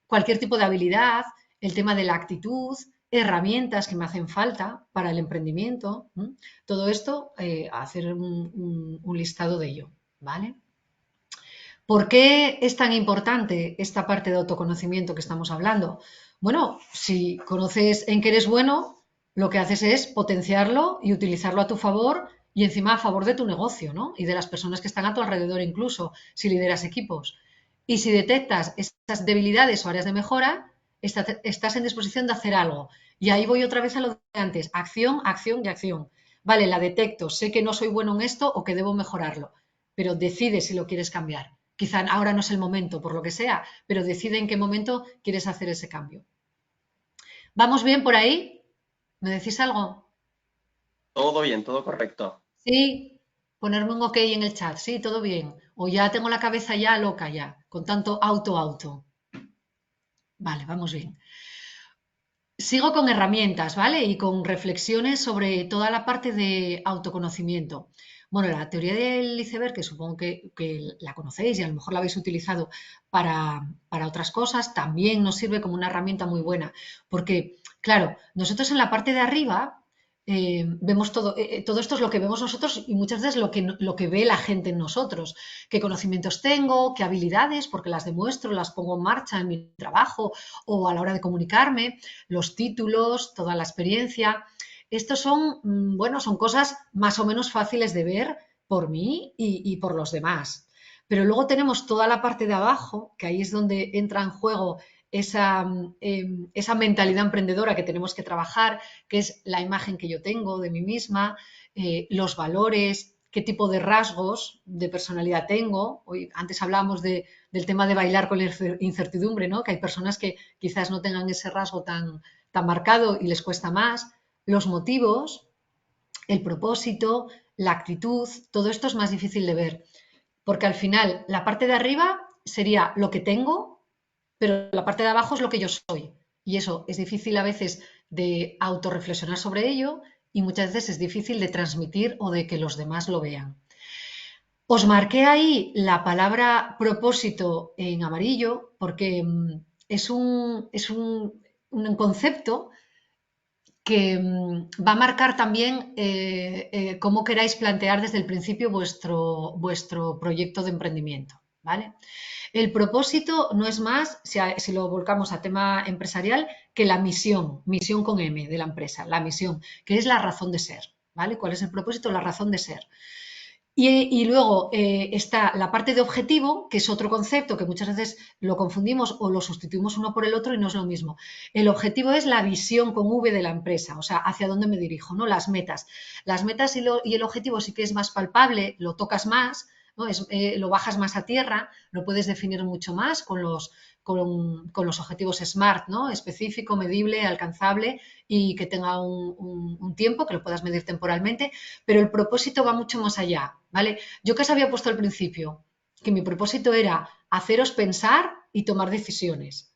Cualquier tipo de habilidad, el tema de la actitud, herramientas que me hacen falta para el emprendimiento, todo esto, hacer un listado de ello, ¿vale? ¿Por qué es tan importante esta parte de autoconocimiento que estamos hablando? Bueno, si conoces en qué eres bueno, lo que haces es potenciarlo y utilizarlo a tu favor y encima a favor de tu negocio, ¿no? Y de las personas que están a tu alrededor incluso, si lideras equipos. Y si detectas estas debilidades o áreas de mejora, estás en disposición de hacer algo. Y ahí voy otra vez a lo de antes, acción, acción y acción. Vale, la detecto, sé que no soy bueno en esto o que debo mejorarlo, pero decide si lo quieres cambiar. Quizá ahora no es el momento, por lo que sea, pero decide en qué momento quieres hacer ese cambio. ¿Vamos bien por ahí? ¿Me decís algo? Todo bien, todo correcto. Sí, ponerme un ok en el chat. Sí, todo bien. O ya tengo la cabeza ya loca ya, con tanto auto. Vale, vamos bien. Sigo con herramientas, ¿vale? Y con reflexiones sobre toda la parte de autoconocimiento. Bueno, la teoría del iceberg, que supongo que la conocéis y a lo mejor la habéis utilizado para otras cosas, también nos sirve como una herramienta muy buena. Porque, claro, nosotros en la parte de arriba vemos todo esto es lo que vemos nosotros y muchas veces lo que ve la gente en nosotros. ¿Qué conocimientos tengo? ¿Qué habilidades? Porque las demuestro, las pongo en marcha en mi trabajo o a la hora de comunicarme, los títulos, toda la experiencia. Estos son, bueno, son cosas más o menos fáciles de ver por mí y por los demás. Pero luego tenemos toda la parte de abajo, que ahí es donde entra en juego esa mentalidad emprendedora que tenemos que trabajar, que es la imagen que yo tengo de mí misma, los valores, qué tipo de rasgos de personalidad tengo. Hoy, antes hablábamos del tema de bailar con la incertidumbre, ¿no? Que hay personas que quizás no tengan ese rasgo tan marcado y les cuesta más. Los motivos, el propósito, la actitud, todo esto es más difícil de ver, porque al final la parte de arriba sería lo que tengo, pero la parte de abajo es lo que yo soy. Y eso es difícil a veces de autorreflexionar sobre ello y muchas veces es difícil de transmitir o de que los demás lo vean. Os marqué ahí la palabra propósito en amarillo porque es un concepto que va a marcar también cómo queráis plantear desde el principio vuestro proyecto de emprendimiento, ¿vale? El propósito no es más, si lo volcamos a tema empresarial, que la misión con M de la empresa, la misión, que es la razón de ser, ¿vale? ¿Cuál es el propósito? La razón de ser. Y luego está la parte de objetivo, que es otro concepto que muchas veces lo confundimos o lo sustituimos uno por el otro y no es lo mismo. El objetivo es la visión con V de la empresa, o sea, hacia dónde me dirijo, ¿no? Las metas. Las metas y el objetivo sí que es más palpable, lo tocas más, ¿no? Lo bajas más a tierra, lo puedes definir mucho más con los objetivos SMART, ¿no? Específico, medible, alcanzable y que tenga un tiempo, que lo puedas medir temporalmente, pero el propósito va mucho más allá, ¿vale? Yo que os había puesto al principio, que mi propósito era haceros pensar y tomar decisiones.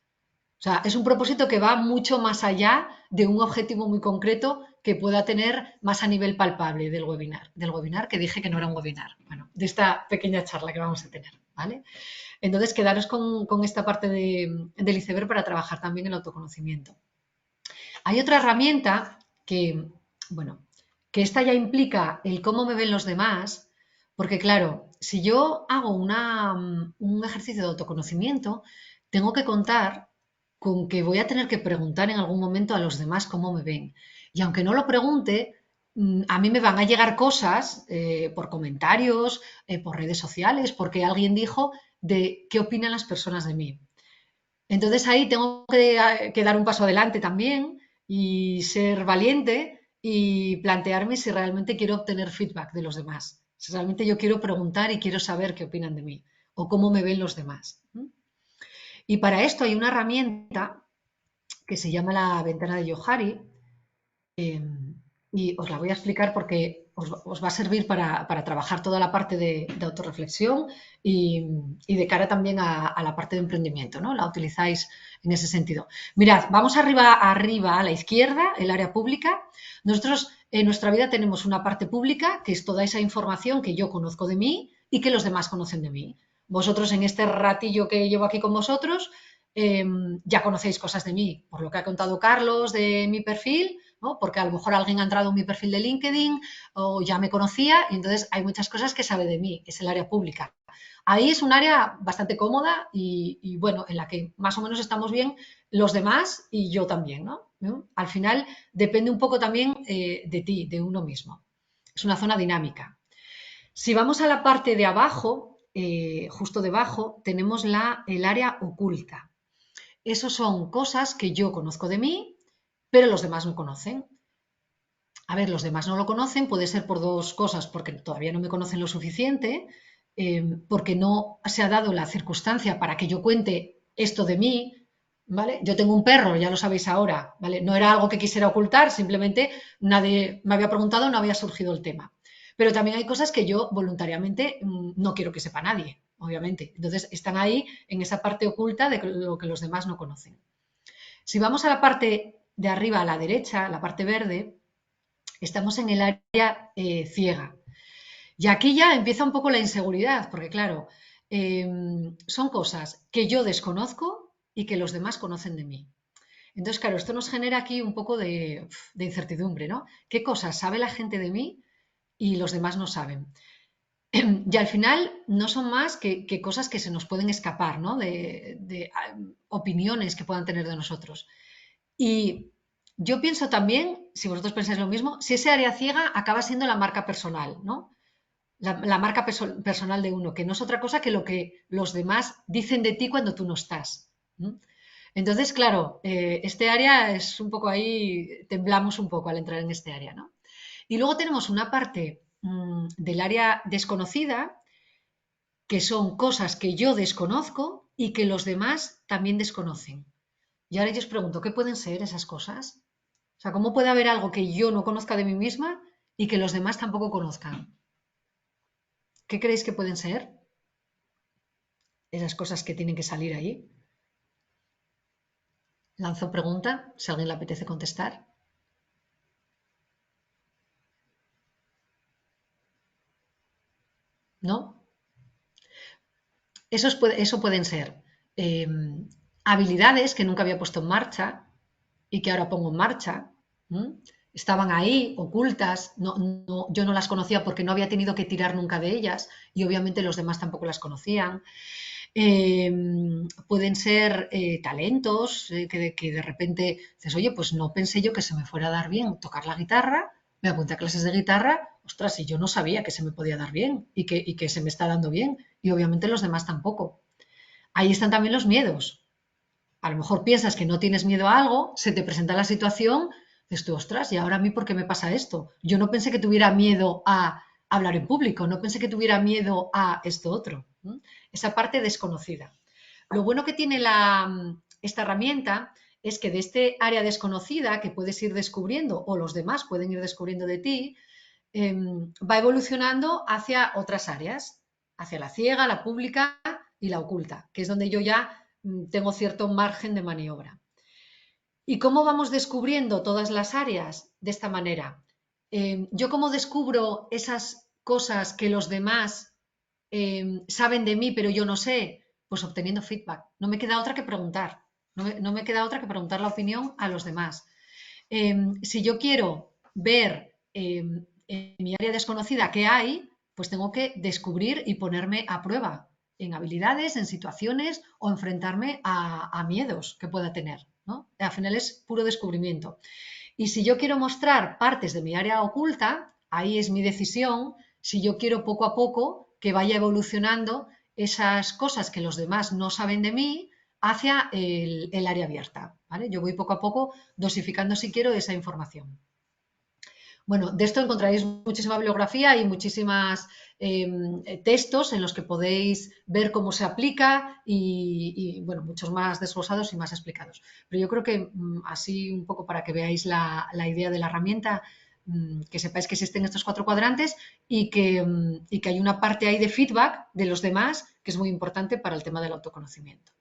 O sea, es un propósito que va mucho más allá de un objetivo muy concreto que pueda tener más a nivel palpable del webinar que dije que no era un webinar, bueno, de esta pequeña charla que vamos a tener, ¿vale? Entonces, quedaros con esta parte del iceberg para trabajar también el autoconocimiento. Hay otra herramienta que, bueno, que esta ya implica el cómo me ven los demás, porque claro, si yo hago un ejercicio de autoconocimiento, tengo que contar con que voy a tener que preguntar en algún momento a los demás cómo me ven. Y aunque no lo pregunte, a mí me van a llegar cosas por comentarios, por redes sociales, porque alguien dijo de qué opinan las personas de mí. Entonces ahí tengo que dar un paso adelante también y ser valiente y plantearme si realmente quiero obtener feedback de los demás. Si realmente yo quiero preguntar y quiero saber qué opinan de mí o cómo me ven los demás. Y para esto hay una herramienta que se llama la ventana de Johari y os la voy a explicar porque os va a servir para trabajar toda la parte de autorreflexión y de cara también a la parte de emprendimiento, ¿no? La utilizáis en ese sentido. Mirad, vamos arriba a la izquierda, el área pública. Nosotros en nuestra vida tenemos una parte pública, que es toda esa información que yo conozco de mí y que los demás conocen de mí. Vosotros en este ratillo que llevo aquí con vosotros ya conocéis cosas de mí, por lo que ha contado Carlos de mi perfil, ¿no? Porque a lo mejor alguien ha entrado en mi perfil de LinkedIn o ya me conocía y entonces hay muchas cosas que sabe de mí, es el área pública. Ahí es un área bastante cómoda y bueno, en la que más o menos estamos bien los demás y yo también, ¿no? Al final depende un poco también de ti, de uno mismo. Es una zona dinámica. Si vamos a la parte de abajo, justo debajo, tenemos el área oculta. Esas son cosas que yo conozco de mí, pero los demás no conocen. A ver, los demás no lo conocen, puede ser por dos cosas, porque todavía no me conocen lo suficiente, porque no se ha dado la circunstancia para que yo cuente esto de mí, ¿vale? Yo tengo un perro, ya lo sabéis ahora, ¿vale? No era algo que quisiera ocultar, simplemente nadie me había preguntado, no había surgido el tema. Pero también hay cosas que yo voluntariamente no quiero que sepa nadie, obviamente. Entonces están ahí en esa parte oculta de lo que los demás no conocen. Si vamos a la parte de arriba, a la derecha, la parte verde, estamos en el área ciega. Y aquí ya empieza un poco la inseguridad, porque claro, son cosas que yo desconozco y que los demás conocen de mí. Entonces, claro, esto nos genera aquí un poco de incertidumbre, ¿no? ¿Qué cosas sabe la gente de mí y los demás no saben? Y al final no son más que cosas que se nos pueden escapar, ¿no? De opiniones que puedan tener de nosotros. Y yo pienso también, si vosotros pensáis lo mismo, si ese área ciega acaba siendo la marca personal, ¿no? La marca personal de uno, que no es otra cosa que lo que los demás dicen de ti cuando tú no estás. Entonces, claro, este área es un poco ahí, temblamos un poco al entrar en este área, ¿no? Y luego tenemos una parte del área desconocida, que son cosas que yo desconozco y que los demás también desconocen. Y ahora yo os pregunto, ¿qué pueden ser esas cosas? O sea, ¿cómo puede haber algo que yo no conozca de mí misma y que los demás tampoco conozcan? ¿Qué creéis que pueden ser esas cosas que tienen que salir ahí? Lanzo pregunta, si a alguien le apetece contestar. ¿No? Eso pueden ser habilidades que nunca había puesto en marcha y que ahora pongo en marcha. ¿Mm? Estaban ahí, ocultas, yo no las conocía porque no había tenido que tirar nunca de ellas y obviamente los demás tampoco las conocían. Pueden ser talentos que de repente dices, oye, pues no pensé yo que se me fuera a dar bien tocar la guitarra, me apunté a clases de guitarra, ostras, y yo no sabía que se me podía dar bien y que se me está dando bien, y obviamente los demás tampoco. Ahí están también los miedos. A lo mejor piensas que no tienes miedo a algo, se te presenta la situación, dices tú, ostras, ¿y ahora a mí por qué me pasa esto? Yo no pensé que tuviera miedo a hablar en público, no pensé que tuviera miedo a esto otro. Esa parte desconocida. Lo bueno que tiene esta herramienta es que de este área desconocida que puedes ir descubriendo o los demás pueden ir descubriendo de ti, va evolucionando hacia otras áreas, hacia la ciega, la pública y la oculta, que es donde yo ya tengo cierto margen de maniobra. ¿Y cómo vamos descubriendo todas las áreas? De esta manera. ¿Yo cómo descubro esas cosas que los demás saben de mí, pero yo no sé? Pues obteniendo feedback. No me queda otra que preguntar. No me queda otra que preguntar la opinión a los demás. Si yo quiero ver en mi área desconocida qué hay, pues tengo que descubrir y ponerme a prueba en habilidades, en situaciones o enfrentarme a miedos que pueda tener, ¿no? Al final es puro descubrimiento. Y si yo quiero mostrar partes de mi área oculta, ahí es mi decisión, si yo quiero poco a poco que vaya evolucionando esas cosas que los demás no saben de mí hacia el área abierta, ¿vale? Yo voy poco a poco dosificando, si quiero, esa información. Bueno, de esto encontraréis muchísima bibliografía y muchísimas textos en los que podéis ver cómo se aplica y, bueno, muchos más desglosados y más explicados. Pero yo creo que así un poco para que veáis la idea de la herramienta, que sepáis que existen estos 4 cuadrantes y que hay una parte ahí de feedback de los demás que es muy importante para el tema del autoconocimiento.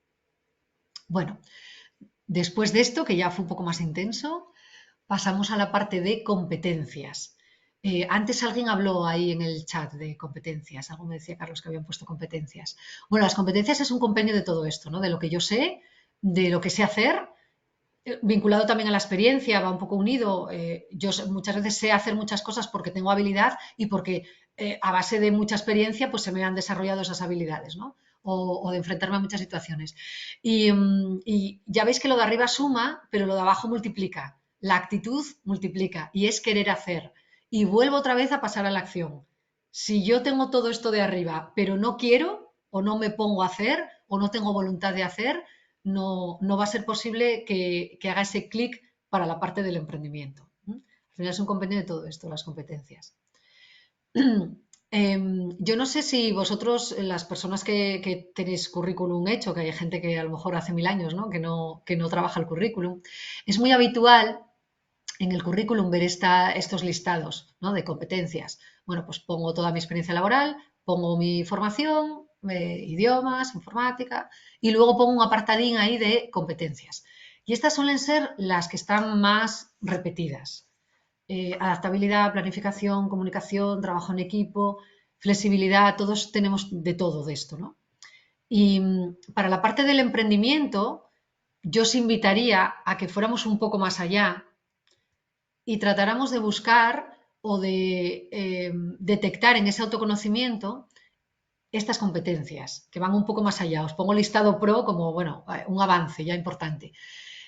Bueno, después de esto, que ya fue un poco más intenso, pasamos a la parte de competencias. Antes alguien habló ahí en el chat de competencias, algo me decía Carlos que habían puesto competencias. Bueno, las competencias es un compendio de todo esto, ¿no? De lo que yo sé, de lo que sé hacer, vinculado también a la experiencia, va un poco unido. Yo muchas veces sé hacer muchas cosas porque tengo habilidad y porque a base de mucha experiencia pues se me han desarrollado esas habilidades, ¿no? O de enfrentarme a muchas situaciones. Y ya veis que lo de arriba suma, pero lo de abajo multiplica. La actitud multiplica y es querer hacer. Y vuelvo otra vez a pasar a la acción. Si yo tengo todo esto de arriba, pero no quiero o no me pongo a hacer o no tengo voluntad de hacer, no va a ser posible que haga ese clic para la parte del emprendimiento. Al final es un compendio de todo esto, las competencias. Yo no sé si vosotros, las personas que tenéis currículum hecho, que hay gente que a lo mejor hace 1000 años, ¿no? Que no trabaja el currículum, es muy habitual en el currículum ver estos listados, ¿no? De competencias. Bueno, pues pongo toda mi experiencia laboral, pongo mi formación, idiomas, informática, y luego pongo un apartadín ahí de competencias. Y estas suelen ser las que están más repetidas. Adaptabilidad, planificación, comunicación, trabajo en equipo, flexibilidad, todos tenemos de todo de esto, ¿no? Y para la parte del emprendimiento, yo os invitaría a que fuéramos un poco más allá y tratáramos de buscar o de detectar en ese autoconocimiento estas competencias que van un poco más allá. Os pongo listado pro como, bueno, un avance ya importante.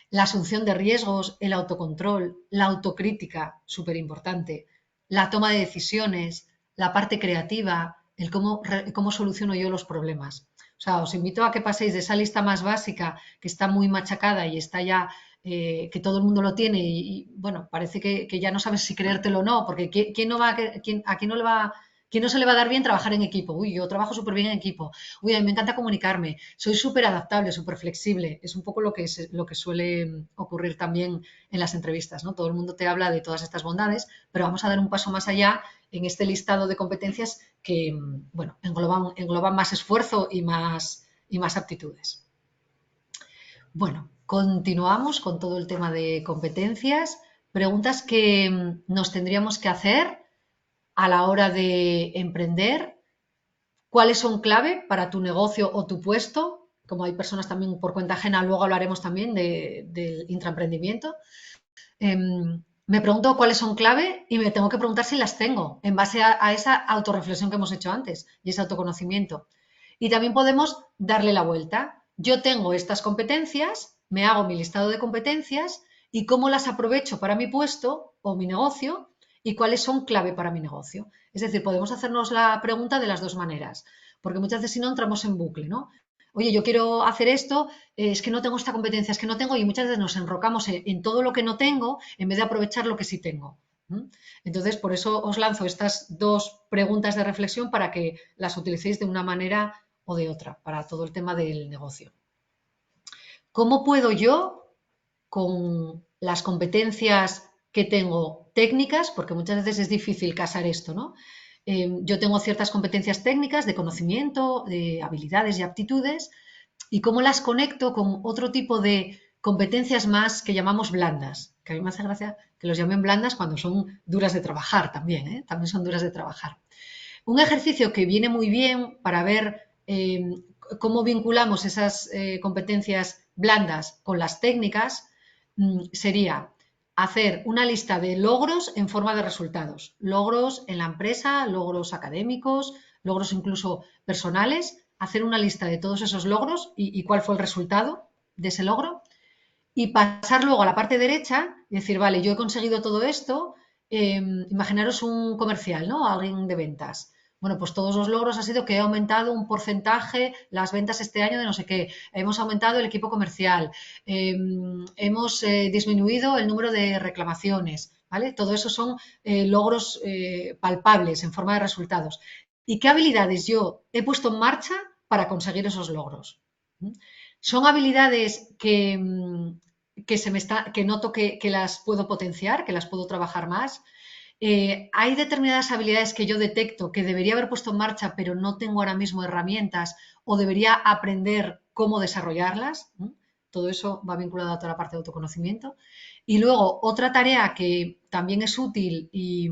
La asunción de riesgos, el autocontrol, la autocrítica, súper importante, la toma de decisiones, la parte creativa, el cómo soluciono yo los problemas. O sea, os invito a que paséis de esa lista más básica, que está muy machacada y está ya que todo el mundo lo tiene bueno, parece que ya no sabes si creértelo o no, porque ¿quién no se le va a dar bien trabajar en equipo? Uy, yo trabajo súper bien en equipo. Uy, a mí me encanta comunicarme. Soy súper adaptable, súper flexible. Es un poco lo que suele ocurrir también en las entrevistas, ¿no? Todo el mundo te habla de todas estas bondades, pero vamos a dar un paso más allá en este listado de competencias que, bueno, engloban más esfuerzo y más aptitudes. Bueno, continuamos con todo el tema de competencias. Preguntas que nos tendríamos que hacer a la hora de emprender. ¿Cuáles son clave para tu negocio o tu puesto? Como hay personas también por cuenta ajena, luego hablaremos también del intraemprendimiento. Me pregunto cuáles son clave y me tengo que preguntar si las tengo en base a esa autorreflexión que hemos hecho antes y ese autoconocimiento. Y también podemos darle la vuelta. Yo tengo estas competencias, me hago mi listado de competencias y cómo las aprovecho para mi puesto o mi negocio y cuáles son clave para mi negocio. Es decir, podemos hacernos la pregunta de las dos maneras, porque muchas veces si no entramos en bucle, ¿no? Oye, yo quiero hacer esto, es que no tengo esta competencia, es que no tengo, y muchas veces nos enrocamos en todo lo que no tengo en vez de aprovechar lo que sí tengo. Entonces, por eso os lanzo estas dos preguntas de reflexión para que las utilicéis de una manera o de otra para todo el tema del negocio. ¿Cómo puedo yo, con las competencias que tengo técnicas, porque muchas veces es difícil casar esto, ¿no? Yo tengo ciertas competencias técnicas de conocimiento, de habilidades y aptitudes, y cómo las conecto con otro tipo de competencias más que llamamos blandas, que a mí me hace gracia que los llamen blandas cuando son duras de trabajar también, ¿eh? También son duras de trabajar. Un ejercicio que viene muy bien para ver cómo vinculamos esas competencias blandas con las técnicas sería hacer una lista de logros en forma de resultados. Logros en la empresa, logros académicos, logros incluso personales. Hacer una lista de todos esos logros y cuál fue el resultado de ese logro. Y pasar luego a la parte derecha y decir, vale, yo he conseguido todo esto. Imaginaros un comercial, ¿no? Alguien de ventas. Bueno, pues todos los logros ha sido que he aumentado un porcentaje las ventas este año de no sé qué, hemos aumentado el equipo comercial, hemos disminuido el número de reclamaciones, ¿vale? Todo eso son logros palpables en forma de resultados. ¿Y qué habilidades yo he puesto en marcha para conseguir esos logros? Son habilidades que noto que las puedo potenciar, que las puedo trabajar más. Hay determinadas habilidades que yo detecto que debería haber puesto en marcha, pero no tengo ahora mismo herramientas o debería aprender cómo desarrollarlas. Todo eso va vinculado a toda la parte de autoconocimiento. Y luego, otra tarea que también es útil y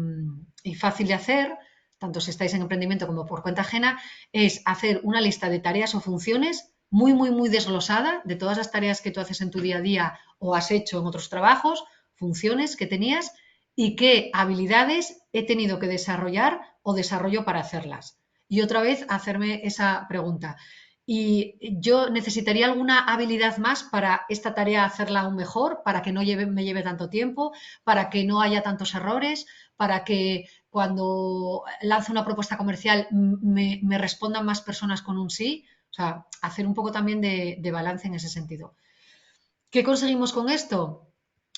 fácil de hacer, tanto si estáis en emprendimiento como por cuenta ajena, es hacer una lista de tareas o funciones muy, muy, muy desglosada de todas las tareas que tú haces en tu día a día o has hecho en otros trabajos, funciones que tenías y qué habilidades he tenido que desarrollar o desarrollo para hacerlas. Y otra vez hacerme esa pregunta. ¿Y yo necesitaría alguna habilidad más para esta tarea hacerla aún mejor, para que no me lleve tanto tiempo, para que no haya tantos errores, para que cuando lance una propuesta comercial me respondan más personas con un sí? O sea, hacer un poco también de balance en ese sentido. ¿Qué conseguimos con esto?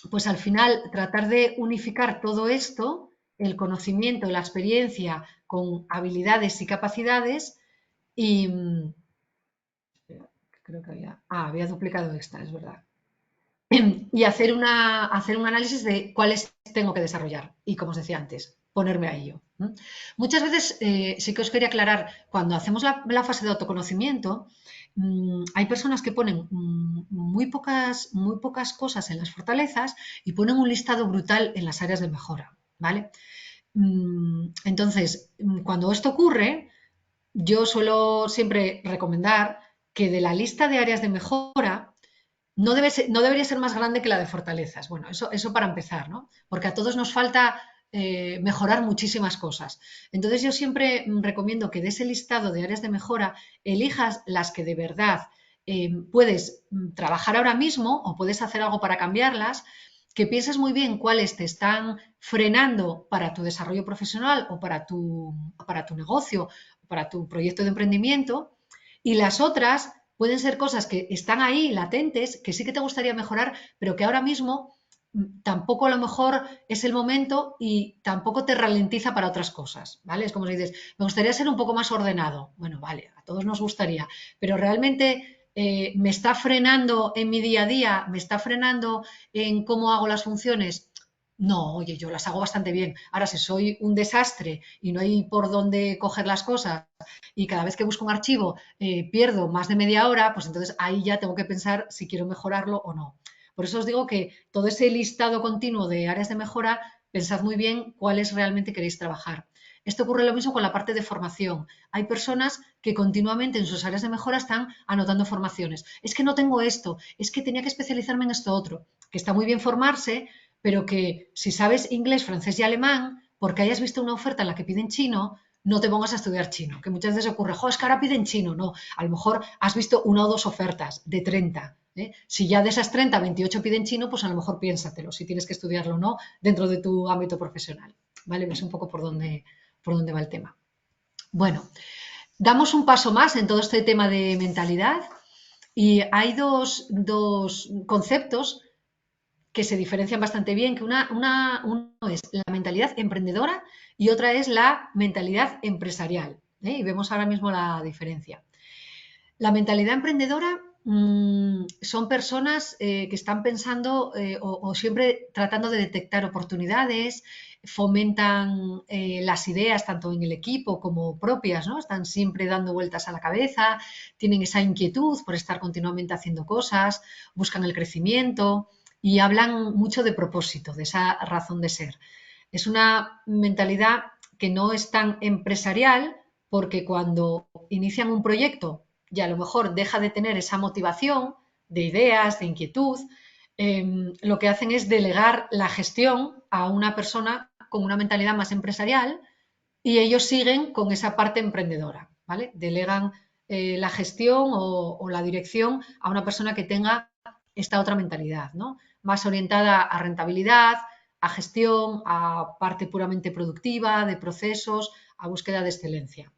Pues al final tratar de unificar todo esto, el conocimiento, la experiencia con habilidades y capacidades y creo que había duplicado esta, es verdad. Y hacer un análisis de cuáles tengo que desarrollar y, como os decía antes, ponerme a ello. Muchas veces sí que os quería aclarar, cuando hacemos la fase de autoconocimiento, hay personas que ponen muy pocas cosas en las fortalezas y ponen un listado brutal en las áreas de mejora, ¿vale? Entonces, cuando esto ocurre, yo suelo siempre recomendar que de la lista de áreas de mejora no debería ser más grande que la de fortalezas. Bueno, eso para empezar, ¿no? Porque a todos nos falta mejorar muchísimas cosas. Entonces yo siempre recomiendo que de ese listado de áreas de mejora elijas las que de verdad puedes trabajar ahora mismo o puedes hacer algo para cambiarlas, que pienses muy bien cuáles te están frenando para tu desarrollo profesional o para tu negocio, para tu proyecto de emprendimiento, y las otras pueden ser cosas que están ahí latentes, que sí que te gustaría mejorar, pero que ahora mismo tampoco a lo mejor es el momento y tampoco te ralentiza para otras cosas, ¿vale? Es como si dices, me gustaría ser un poco más ordenado. Bueno, vale, a todos nos gustaría, pero realmente me está frenando en mi día a día, me está frenando en cómo hago las funciones. No, oye, yo las hago bastante bien. Ahora, si soy un desastre y no hay por dónde coger las cosas y cada vez que busco un archivo pierdo más de media hora, pues entonces ahí ya tengo que pensar si quiero mejorarlo o no. Por eso os digo que todo ese listado continuo de áreas de mejora, pensad muy bien cuáles realmente queréis trabajar. Esto ocurre lo mismo con la parte de formación. Hay personas que continuamente en sus áreas de mejora están anotando formaciones. Es que no tengo esto, es que tenía que especializarme en esto otro. Que está muy bien formarse, pero que si sabes inglés, francés y alemán, porque hayas visto una oferta en la que piden chino, no te pongas a estudiar chino, que muchas veces ocurre, jo, es que ahora piden chino, no, a lo mejor has visto una o dos ofertas de 30, ¿eh? Si ya de esas 30, 28 piden chino, pues a lo mejor piénsatelo, si tienes que estudiarlo o no dentro de tu ámbito profesional, ¿vale? Ves un poco por dónde va el tema. Bueno, damos un paso más en todo este tema de mentalidad y hay dos conceptos que se diferencian bastante bien, que uno es la mentalidad emprendedora y otra es la mentalidad empresarial. Y vemos ahora mismo la diferencia. La mentalidad emprendedora son personas que están pensando o siempre tratando de detectar oportunidades, fomentan las ideas tanto en el equipo como propias, ¿no? Están siempre dando vueltas a la cabeza, tienen esa inquietud por estar continuamente haciendo cosas, buscan el crecimiento y hablan mucho de propósito, de esa razón de ser. Es una mentalidad que no es tan empresarial porque cuando inician un proyecto y a lo mejor deja de tener esa motivación de ideas, de inquietud, lo que hacen es delegar la gestión a una persona con una mentalidad más empresarial y ellos siguen con esa parte emprendedora, ¿vale? Delegan la gestión o la dirección a una persona que tenga esta otra mentalidad, ¿no? Más orientada a rentabilidad, a gestión, a parte puramente productiva, de procesos, a búsqueda de excelencia.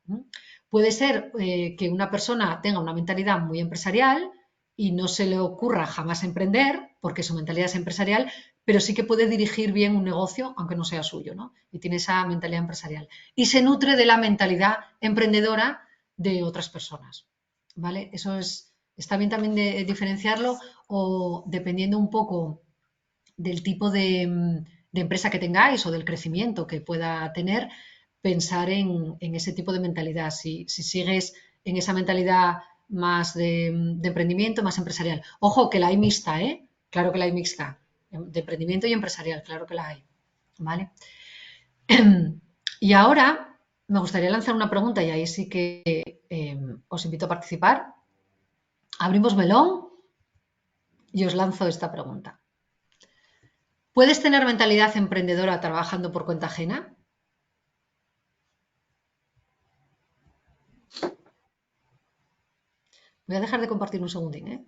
Puede ser que una persona tenga una mentalidad muy empresarial y no se le ocurra jamás emprender, porque su mentalidad es empresarial, pero sí que puede dirigir bien un negocio, aunque no sea suyo, ¿no? Y tiene esa mentalidad empresarial. Y se nutre de la mentalidad emprendedora de otras personas, ¿vale? Eso está bien también de diferenciarlo o dependiendo un poco del tipo de empresa que tengáis o del crecimiento que pueda tener, pensar en ese tipo de mentalidad. Si sigues en esa mentalidad más de emprendimiento, más empresarial. Ojo, que la hay mixta, ¿eh? Claro que la hay mixta. De emprendimiento y empresarial, claro que la hay. ¿Vale? Y ahora me gustaría lanzar una pregunta y ahí sí que os invito a participar. Abrimos melón y os lanzo esta pregunta. ¿Puedes tener mentalidad emprendedora trabajando por cuenta ajena? Voy a dejar de compartir un segundín, ¿eh?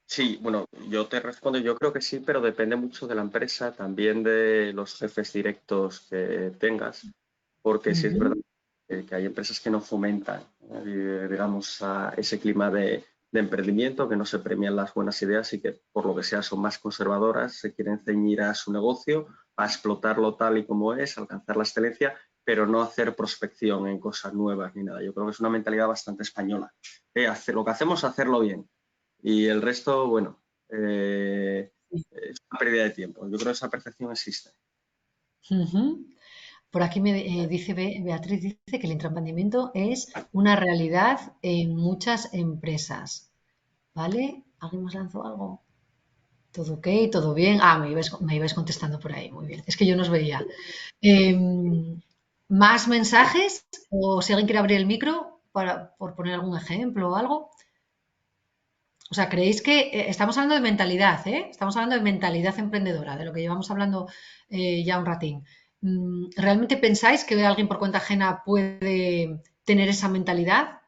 Sí, bueno, yo te respondo, yo creo que sí, pero depende mucho de la empresa, también de los jefes directos que tengas, porque sí es verdad que hay empresas que no fomentan, digamos, ese clima de emprendimiento, que no se premian las buenas ideas y que por lo que sea son más conservadoras, se quieren ceñir a su negocio, a explotarlo tal y como es, alcanzar la excelencia, pero no hacer prospección en cosas nuevas ni nada. Yo creo que es una mentalidad bastante española. Lo que hacemos es hacerlo bien y el resto, bueno, es una pérdida de tiempo. Yo creo que esa percepción existe. Por aquí me dice Beatriz, dice que el intraemprendimiento es una realidad en muchas empresas. ¿Vale? ¿Alguien más lanzó algo? ¿Todo ok? ¿Todo bien? Ah, me ibais contestando por ahí. Muy bien. Es que yo no os veía. ¿Más mensajes? ¿O si alguien quiere abrir el micro por poner algún ejemplo o algo? O sea, ¿creéis que estamos hablando de mentalidad, ¿eh? Estamos hablando de mentalidad emprendedora, de lo que llevamos hablando ya un ratín. ¿Realmente pensáis que alguien por cuenta ajena puede tener esa mentalidad?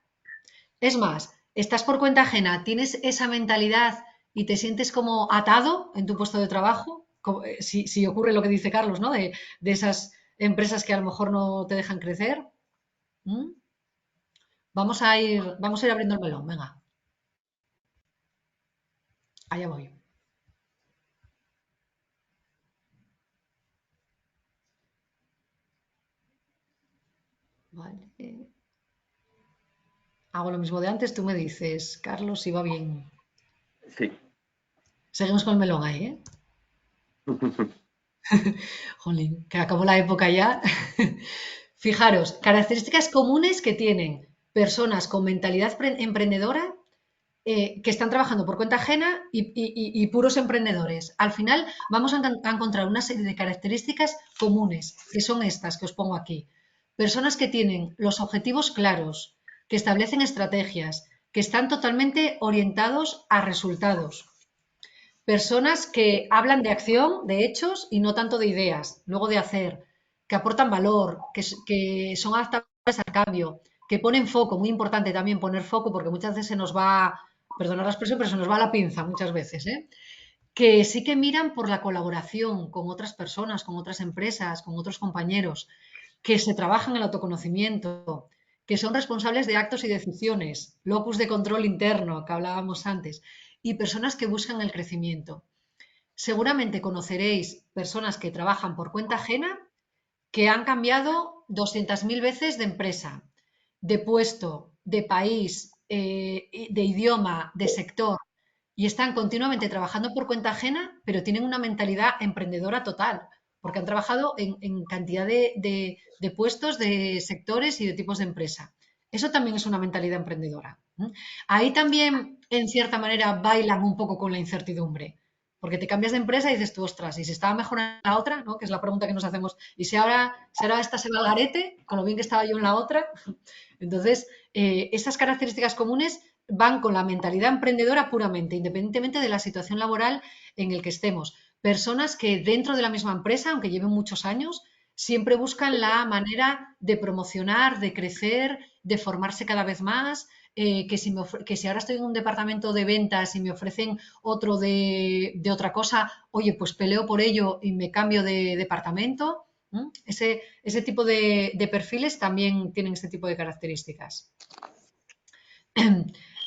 Es más, estás por cuenta ajena, tienes esa mentalidad y te sientes como atado en tu puesto de trabajo, si ocurre lo que dice Carlos, ¿no? De esas empresas que a lo mejor no te dejan crecer. ¿Mm? vamos a ir abriendo el melón, venga, allá voy. Vale. Hago lo mismo de antes, tú me dices, Carlos, si va bien. Sí. Seguimos con el melón ahí, ¿eh? Jolín, que acabó la época ya. Fijaros, características comunes que tienen personas con mentalidad emprendedora que están trabajando por cuenta ajena y puros emprendedores. Al final vamos a encontrar una serie de características comunes, que son estas que os pongo aquí. Personas que tienen los objetivos claros, que establecen estrategias, que están totalmente orientados a resultados. Personas que hablan de acción, de hechos y no tanto de ideas, luego de hacer, que aportan valor, que son adaptables al cambio, que ponen foco, muy importante también poner foco porque muchas veces se nos va, perdonad la expresión, pero se nos va la pinza muchas veces, ¿eh? Que sí que miran por la colaboración con otras personas, con otras empresas, con otros compañeros, que se trabajan el autoconocimiento, que son responsables de actos y decisiones, locus de control interno que hablábamos antes, y personas que buscan el crecimiento. Seguramente conoceréis personas que trabajan por cuenta ajena que han cambiado 200.000 veces de empresa, de puesto, de país, de idioma, de sector, y están continuamente trabajando por cuenta ajena, pero tienen una mentalidad emprendedora total, porque han trabajado en cantidad de puestos, de sectores y de tipos de empresa. Eso también es una mentalidad emprendedora. Ahí también, en cierta manera, bailan un poco con la incertidumbre, porque te cambias de empresa y dices tú, ostras, y si estaba mejor en la otra, ¿no? Que es la pregunta que nos hacemos, y si ahora esta se va al garete, con lo bien que estaba yo en la otra. Entonces, esas características comunes van con la mentalidad emprendedora puramente, independientemente de la situación laboral en el que estemos. Personas que dentro de la misma empresa, aunque lleven muchos años, siempre buscan la manera de promocionar, de crecer, de formarse cada vez más, que si ahora estoy en un departamento de ventas y me ofrecen otro de otra cosa, oye, pues peleo por ello y me cambio de departamento. Ese tipo de perfiles también tienen este tipo de características.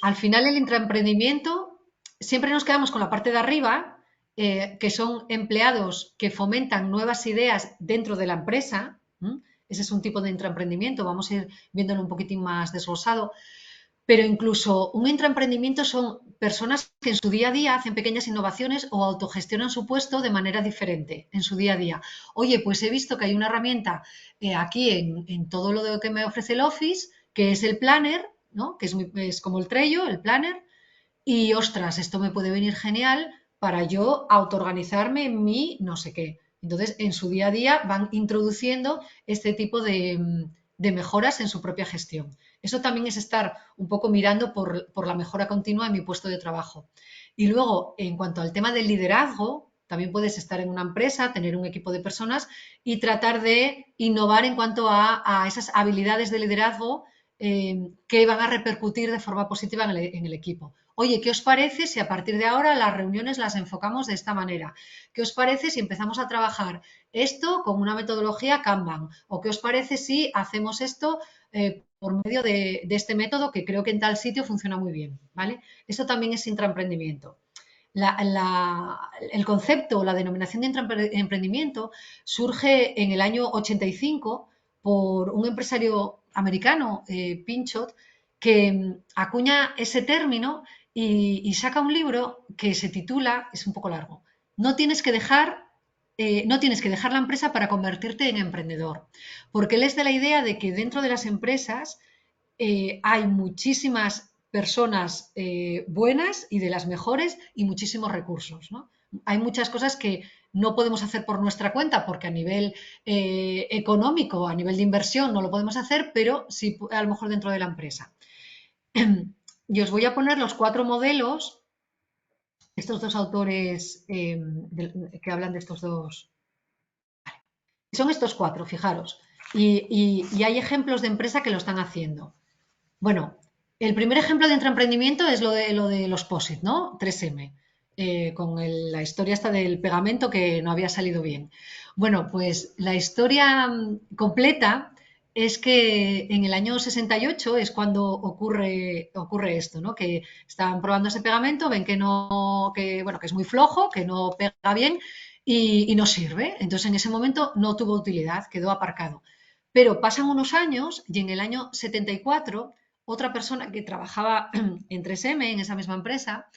Al final, el intraemprendimiento, siempre nos quedamos con la parte de arriba, que son empleados que fomentan nuevas ideas dentro de la empresa. Ese es un tipo de intraemprendimiento, vamos a ir viéndolo un poquitín más desglosado. Pero incluso un intraemprendimiento son personas que en su día a día hacen pequeñas innovaciones o autogestionan su puesto de manera diferente en su día a día. Oye, pues he visto que hay una herramienta aquí en todo lo que me ofrece el Office, que es el Planner, ¿no? Que es como el Trello, el Planner, y ostras, esto me puede venir genial para yo autoorganizarme en mi no sé qué. Entonces, en su día a día van introduciendo este tipo de mejoras en su propia gestión. Eso también es estar un poco mirando por la mejora continua en mi puesto de trabajo. Y luego, en cuanto al tema del liderazgo, también puedes estar en una empresa, tener un equipo de personas y tratar de innovar en cuanto a esas habilidades de liderazgo que van a repercutir de forma positiva en el equipo. Oye, ¿qué os parece si a partir de ahora las reuniones las enfocamos de esta manera? ¿Qué os parece si empezamos a trabajar esto con una metodología Kanban? ¿O qué os parece si hacemos esto por medio de este método que creo que en tal sitio funciona muy bien? ¿Vale? Eso también es intraemprendimiento. El concepto, la denominación de intraemprendimiento surge en el año 85 por un empresario americano, Pinchot, que acuña ese término y saca un libro que se titula, es un poco largo, no tienes que dejar la empresa para convertirte en emprendedor, porque él es de la idea de que dentro de las empresas hay muchísimas personas buenas y de las mejores y muchísimos recursos, ¿no? Hay muchas cosas que no podemos hacer por nuestra cuenta porque a nivel económico, a nivel de inversión no lo podemos hacer, pero sí a lo mejor dentro de la empresa. Y os voy a poner los 4 modelos, estos dos autores que hablan de estos dos. Son estos 4, fijaros. Y hay ejemplos de empresa que lo están haciendo. Bueno, el primer ejemplo de intraemprendimiento es lo de los POSIT, ¿no? 3M, con la historia esta del pegamento que no había salido bien. Bueno, pues la historia completa es que en el año 68 es cuando ocurre esto, ¿no? Que están probando ese pegamento, ven que no, bueno, que es muy flojo, que no pega bien y no sirve. Entonces en ese momento no tuvo utilidad, quedó aparcado. Pero pasan unos años y en el año 74 otra persona que trabajaba en 3M, en esa misma empresa,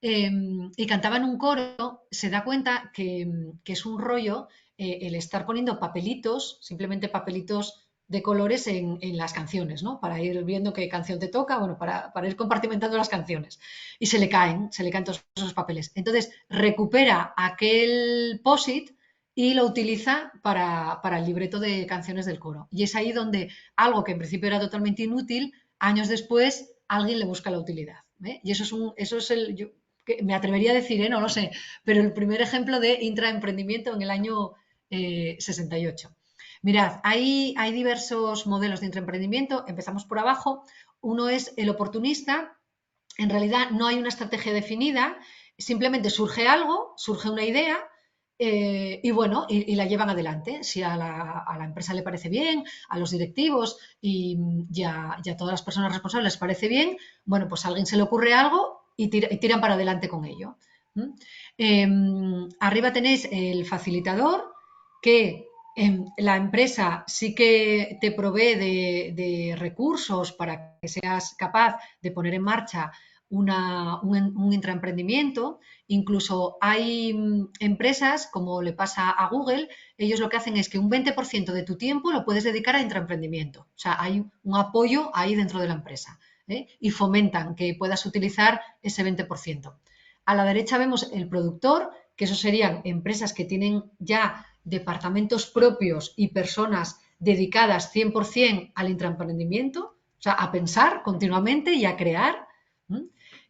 y cantaba en un coro, se da cuenta que es un rollo el estar poniendo papelitos, simplemente papelitos de colores en las canciones, ¿no? Para ir viendo qué canción te toca, bueno, para ir compartimentando las canciones. Y se le caen todos esos papeles. Entonces recupera aquel POSIT y lo utiliza para el libreto de canciones del coro. Y es ahí donde algo que en principio era totalmente inútil, años después alguien le busca la utilidad. ¿eh? Y eso es que me atrevería a decir, no lo sé, pero el primer ejemplo de intraemprendimiento en el año 68. Mirad, hay diversos modelos de intraemprendimiento, empezamos por abajo. Uno es el oportunista, en realidad no hay una estrategia definida, simplemente surge algo, surge una idea y bueno, y la llevan adelante. Si a la empresa le parece bien, a los directivos y a todas las personas responsables les parece bien, bueno, pues a alguien se le ocurre algo y tiran para adelante con ello. Arriba tenéis el facilitador, que la empresa sí que te provee de recursos para que seas capaz de poner en marcha un intraemprendimiento. Incluso hay empresas, como le pasa a Google, ellos lo que hacen es que un 20% de tu tiempo lo puedes dedicar a intraemprendimiento. O sea, hay un apoyo ahí dentro de la empresa y fomentan que puedas utilizar ese 20%. A la derecha vemos el productor, que eso serían empresas que tienen ya departamentos propios y personas dedicadas 100% al intraemprendimiento, o sea, a pensar continuamente y a crear.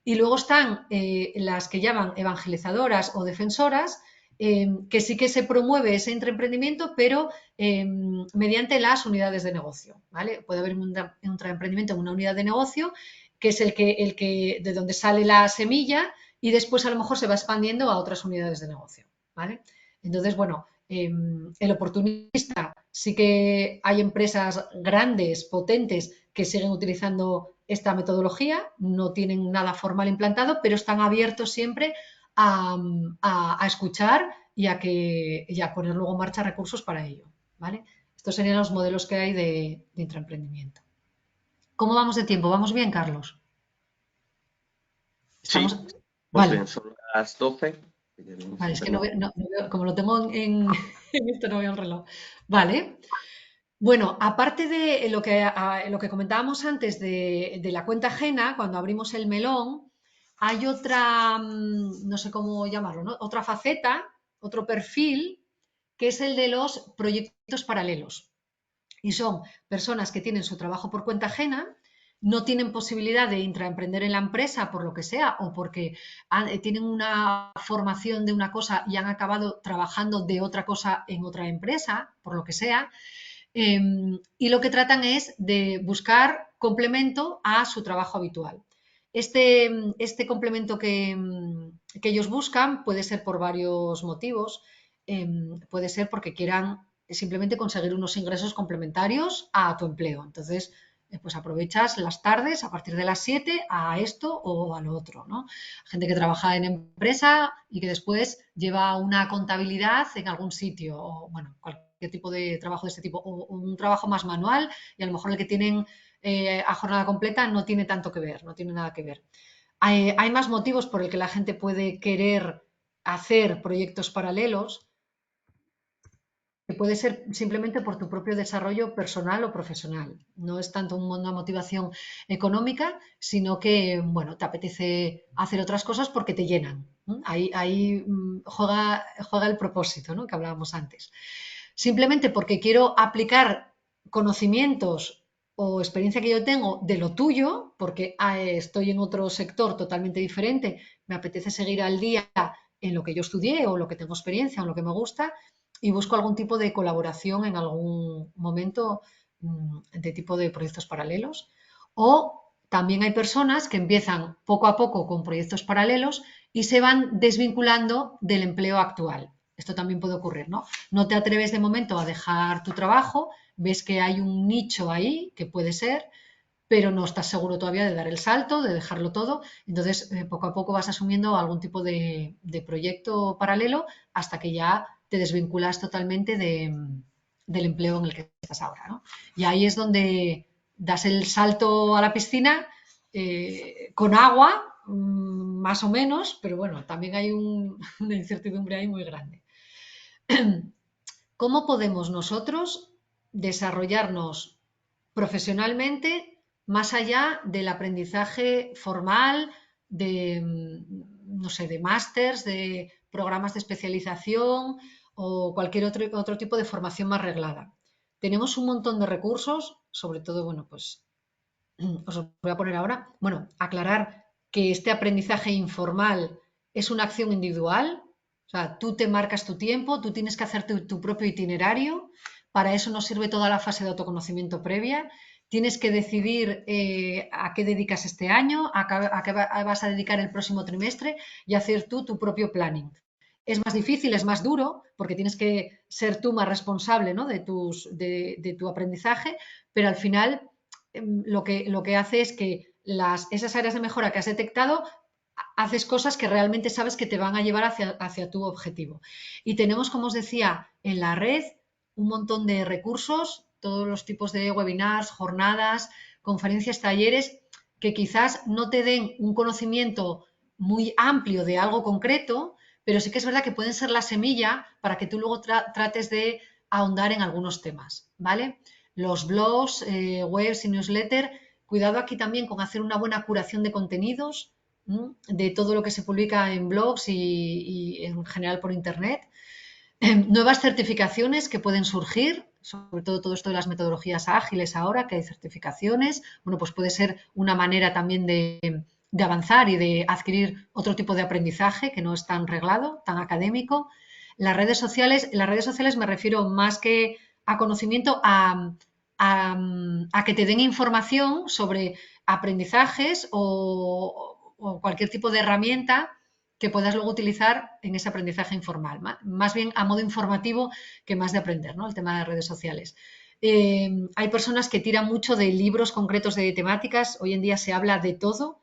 Y luego están las que llaman evangelizadoras o defensoras, que sí que se promueve ese intraemprendimiento, pero mediante las unidades de negocio. ¿vale? Puede haber un intraemprendimiento en una unidad de negocio, que es el que de donde sale la semilla y después a lo mejor se va expandiendo a otras unidades de negocio. ¿vale? Entonces, bueno, el oportunista, sí que hay empresas grandes, potentes, que siguen utilizando esta metodología, no tienen nada formal implantado, pero están abiertos siempre a escuchar y a poner luego en marcha recursos para ello. ¿vale? Estos serían los modelos que hay de intraemprendimiento. ¿Cómo vamos de tiempo? ¿Vamos bien, Carlos? Sí, ¿Estamos? vamos Vale. bien, son las 12. Vale, es que como lo tengo en esto, no veo el reloj. Vale. Bueno, aparte de lo que comentábamos antes de la cuenta ajena, cuando abrimos el melón, hay otra, no sé cómo llamarlo, ¿no? Otra faceta, otro perfil, que es el de los proyectos paralelos. Y son personas que tienen su trabajo por cuenta ajena, no tienen posibilidad de intraemprender en la empresa por lo que sea o porque tienen una formación de una cosa y han acabado trabajando de otra cosa en otra empresa, por lo que sea, y lo que tratan es de buscar complemento a su trabajo habitual. Este complemento que ellos buscan puede ser por varios motivos. Puede ser porque quieran simplemente conseguir unos ingresos complementarios a tu empleo. Entonces, pues aprovechas las tardes a partir de las 7 a esto o a lo otro, ¿no? Gente que trabaja en empresa y que después lleva una contabilidad en algún sitio o, bueno, cualquier tipo de trabajo de este tipo o un trabajo más manual y a lo mejor el que tienen a jornada completa no tiene tanto que ver, no tiene nada que ver. Hay más motivos por el que la gente puede querer hacer proyectos paralelos, que puede ser simplemente por tu propio desarrollo personal o profesional. No es tanto una motivación económica, sino que, bueno, te apetece hacer otras cosas porque te llenan. Ahí juega el propósito, ¿no? Que hablábamos antes. Simplemente porque quiero aplicar conocimientos o experiencia que yo tengo de lo tuyo, porque estoy en otro sector totalmente diferente, me apetece seguir al día en lo que yo estudié o lo que tengo experiencia o lo que me gusta y busco algún tipo de colaboración en algún momento de tipo de proyectos paralelos. O también hay personas que empiezan poco a poco con proyectos paralelos y se van desvinculando del empleo actual. Esto también puede ocurrir, ¿no? No te atreves de momento a dejar tu trabajo, ves que hay un nicho ahí que puede ser, pero no estás seguro todavía de dar el salto, de dejarlo todo. Entonces, poco a poco vas asumiendo algún tipo de proyecto paralelo hasta que ya te desvinculas totalmente del empleo en el que estás ahora, ¿no? Y ahí es donde das el salto a la piscina con agua, más o menos, pero bueno, también hay una incertidumbre ahí muy grande. ¿Cómo podemos nosotros desarrollarnos profesionalmente más allá del aprendizaje formal, de, no sé, de másters, de programas de especialización o cualquier otro tipo de formación más reglada? Tenemos un montón de recursos, sobre todo, bueno, pues os lo voy a poner ahora. Bueno, aclarar que este aprendizaje informal es una acción individual. O sea, tú te marcas tu tiempo, tú tienes que hacer tu propio itinerario. Para eso nos sirve toda la fase de autoconocimiento previa. Tienes que decidir a qué dedicas este año, a qué vas a dedicar el próximo trimestre y hacer tú tu propio planning. Es más difícil, es más duro, porque tienes que ser tú más responsable, ¿no?, de tu aprendizaje, pero al final lo que hace es que esas áreas de mejora que has detectado, haces cosas que realmente sabes que te van a llevar hacia tu objetivo. Y tenemos, como os decía, en la red un montón de recursos, todos los tipos de webinars, jornadas, conferencias, talleres, que quizás no te den un conocimiento muy amplio de algo concreto, pero sí que es verdad que pueden ser la semilla para que tú luego trates de ahondar en algunos temas, ¿vale? Los blogs, webs y newsletter, cuidado aquí también con hacer una buena curación de contenidos, de todo lo que se publica en blogs y en general por internet. Nuevas certificaciones que pueden surgir, sobre todo esto de las metodologías ágiles ahora, que hay certificaciones, bueno, pues puede ser una manera también de avanzar y de adquirir otro tipo de aprendizaje que no es tan reglado, tan académico. En las redes sociales me refiero más que a conocimiento, a que te den información sobre aprendizajes o cualquier tipo de herramienta que puedas luego utilizar en ese aprendizaje informal, más bien a modo informativo que más de aprender, ¿no?, el tema de redes sociales. Hay personas que tiran mucho de libros concretos de temáticas. Hoy en día se habla de todo,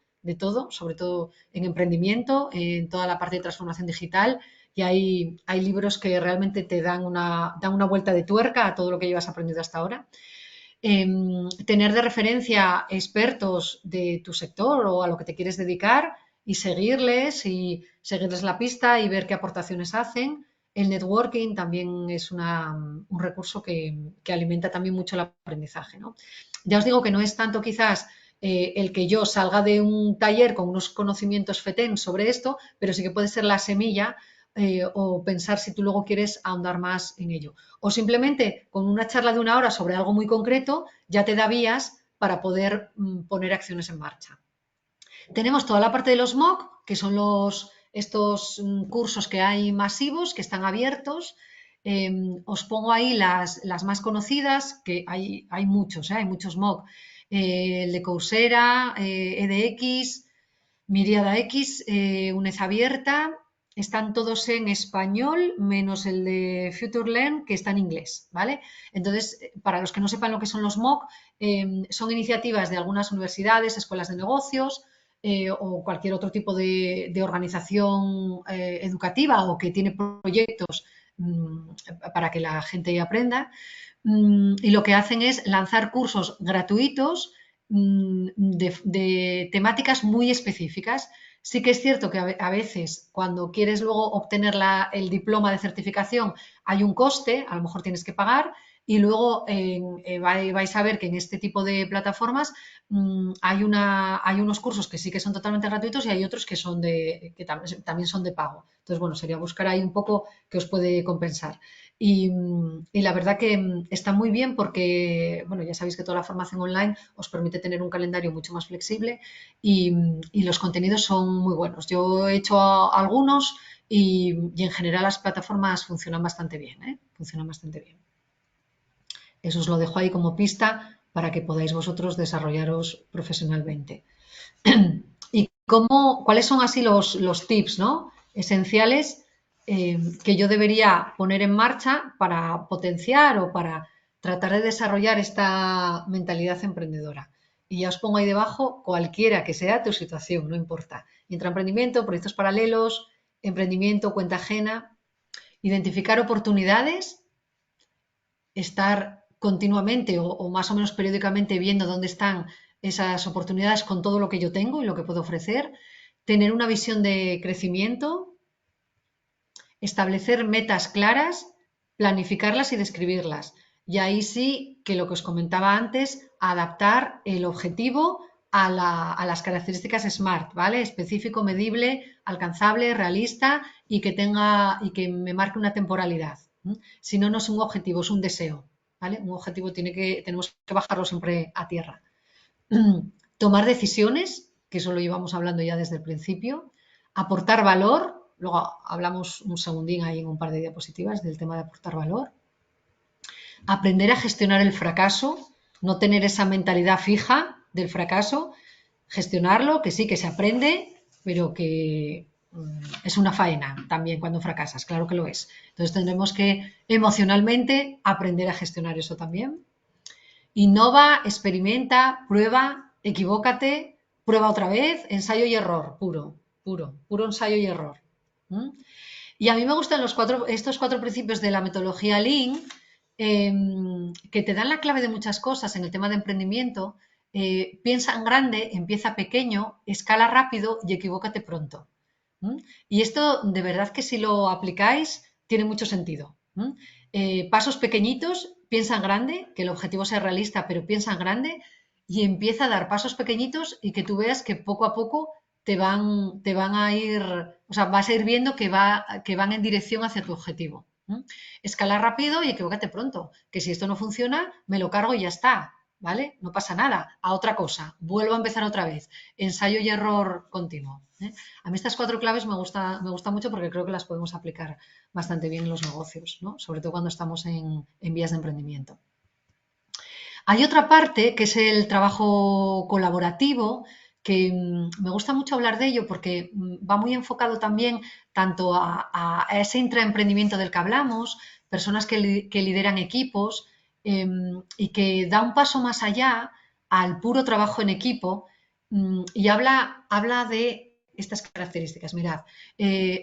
sobre todo en emprendimiento, en toda la parte de transformación digital, y hay libros que realmente te dan una vuelta de tuerca a todo lo que llevas aprendido hasta ahora. Tener de referencia expertos de tu sector o a lo que te quieres dedicar y seguirles la pista y ver qué aportaciones hacen. El networking también es un recurso que alimenta también mucho el aprendizaje, ¿no? Ya os digo que no es tanto quizás el que yo salga de un taller con unos conocimientos FETEN sobre esto, pero sí que puede ser la semilla o pensar si tú luego quieres ahondar más en ello. O simplemente con una charla de una hora sobre algo muy concreto ya te da vías para poder poner acciones en marcha. Tenemos toda la parte de los MOOC, que son estos cursos que hay masivos, que están abiertos. Os pongo ahí las más conocidas, que hay muchos, hay muchos MOOC. El de Coursera, edX, Miriada X, UNED Abierta, están todos en español, menos el de FutureLearn, que está en inglés, ¿vale? Entonces, para los que no sepan lo que son los MOOC, son iniciativas de algunas universidades, escuelas de negocios o cualquier otro tipo de organización educativa o que tiene proyectos para que la gente aprenda. Y lo que hacen es lanzar cursos gratuitos de temáticas muy específicas. Sí que es cierto que a veces cuando quieres luego obtener el diploma de certificación hay un coste, a lo mejor tienes que pagar, y luego vais a ver que en este tipo de plataformas hay unos cursos que sí que son totalmente gratuitos y hay otros que también son de pago. Entonces, bueno, sería buscar ahí un poco que os puede compensar. Y la verdad que está muy bien porque, bueno, ya sabéis que toda la formación online os permite tener un calendario mucho más flexible y los contenidos son muy buenos. Yo he hecho algunos y en general las plataformas funcionan bastante bien, ¿eh? Funcionan bastante bien. Eso os lo dejo ahí como pista para que podáis vosotros desarrollaros profesionalmente. ¿Y cuáles son así los tips, ¿no?, esenciales que yo debería poner en marcha para potenciar o para tratar de desarrollar esta mentalidad emprendedora. Y ya os pongo ahí debajo cualquiera que sea tu situación, no importa. Intraemprendimiento, proyectos paralelos, emprendimiento, cuenta ajena, identificar oportunidades, estar continuamente o más o menos periódicamente viendo dónde están esas oportunidades con todo lo que yo tengo y lo que puedo ofrecer, tener una visión de crecimiento, establecer metas claras, planificarlas y describirlas. Y ahí sí que lo que os comentaba antes, adaptar el objetivo a las características SMART, ¿vale? Específico, medible, alcanzable, realista y que me marque una temporalidad. Si no, no es un objetivo, es un deseo, ¿vale? Un objetivo tenemos que bajarlo siempre a tierra. Tomar decisiones, que eso lo llevamos hablando ya desde el principio, aportar valor, luego hablamos un segundín ahí en un par de diapositivas del tema de aportar valor, aprender a gestionar el fracaso, no tener esa mentalidad fija del fracaso, gestionarlo, que sí, que se aprende, pero que es una faena también cuando fracasas, claro que lo es. Entonces tendremos que emocionalmente aprender a gestionar eso también. Innova, experimenta, prueba, equivócate, prueba otra vez, ensayo y error, puro ensayo y error. Y a mí me gustan estos 4 principios de la metodología Lean, que te dan la clave de muchas cosas en el tema de emprendimiento. Piensa en grande, empieza pequeño, escala rápido y equivócate pronto. Y esto de verdad que si lo aplicáis tiene mucho sentido. Pasos pequeñitos, piensa en grande, que el objetivo sea realista, pero piensa en grande y empieza a dar pasos pequeñitos y que tú veas que poco a poco te van a ir, o sea, vas a ir viendo que van en dirección hacia tu objetivo. Escala rápido y equivócate pronto, que si esto no funciona, me lo cargo y ya está, ¿vale? No pasa nada, a otra cosa, vuelvo a empezar otra vez, ensayo y error continuo. A mí estas 4 claves me gusta mucho porque creo que las podemos aplicar bastante bien en los negocios, ¿no? Sobre todo cuando estamos en vías de emprendimiento. Hay otra parte que es el trabajo colaborativo, que me gusta mucho hablar de ello porque va muy enfocado también tanto a ese intraemprendimiento del que hablamos, personas que lideran equipos y que da un paso más allá al puro trabajo en equipo y habla de estas características. Mirad,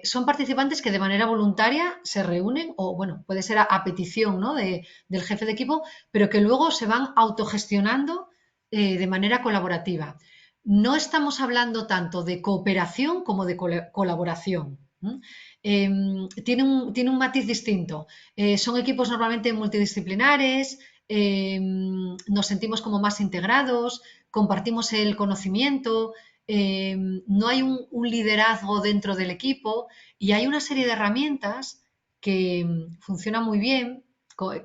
son participantes que de manera voluntaria se reúnen o, bueno, puede ser a petición, ¿no? del jefe de equipo, pero que luego se van autogestionando de manera colaborativa. No estamos hablando tanto de cooperación como de colaboración. Tiene un matiz distinto. Son equipos normalmente multidisciplinares, nos sentimos como más integrados, compartimos el conocimiento, no hay un liderazgo dentro del equipo y hay una serie de herramientas que funcionan muy bien,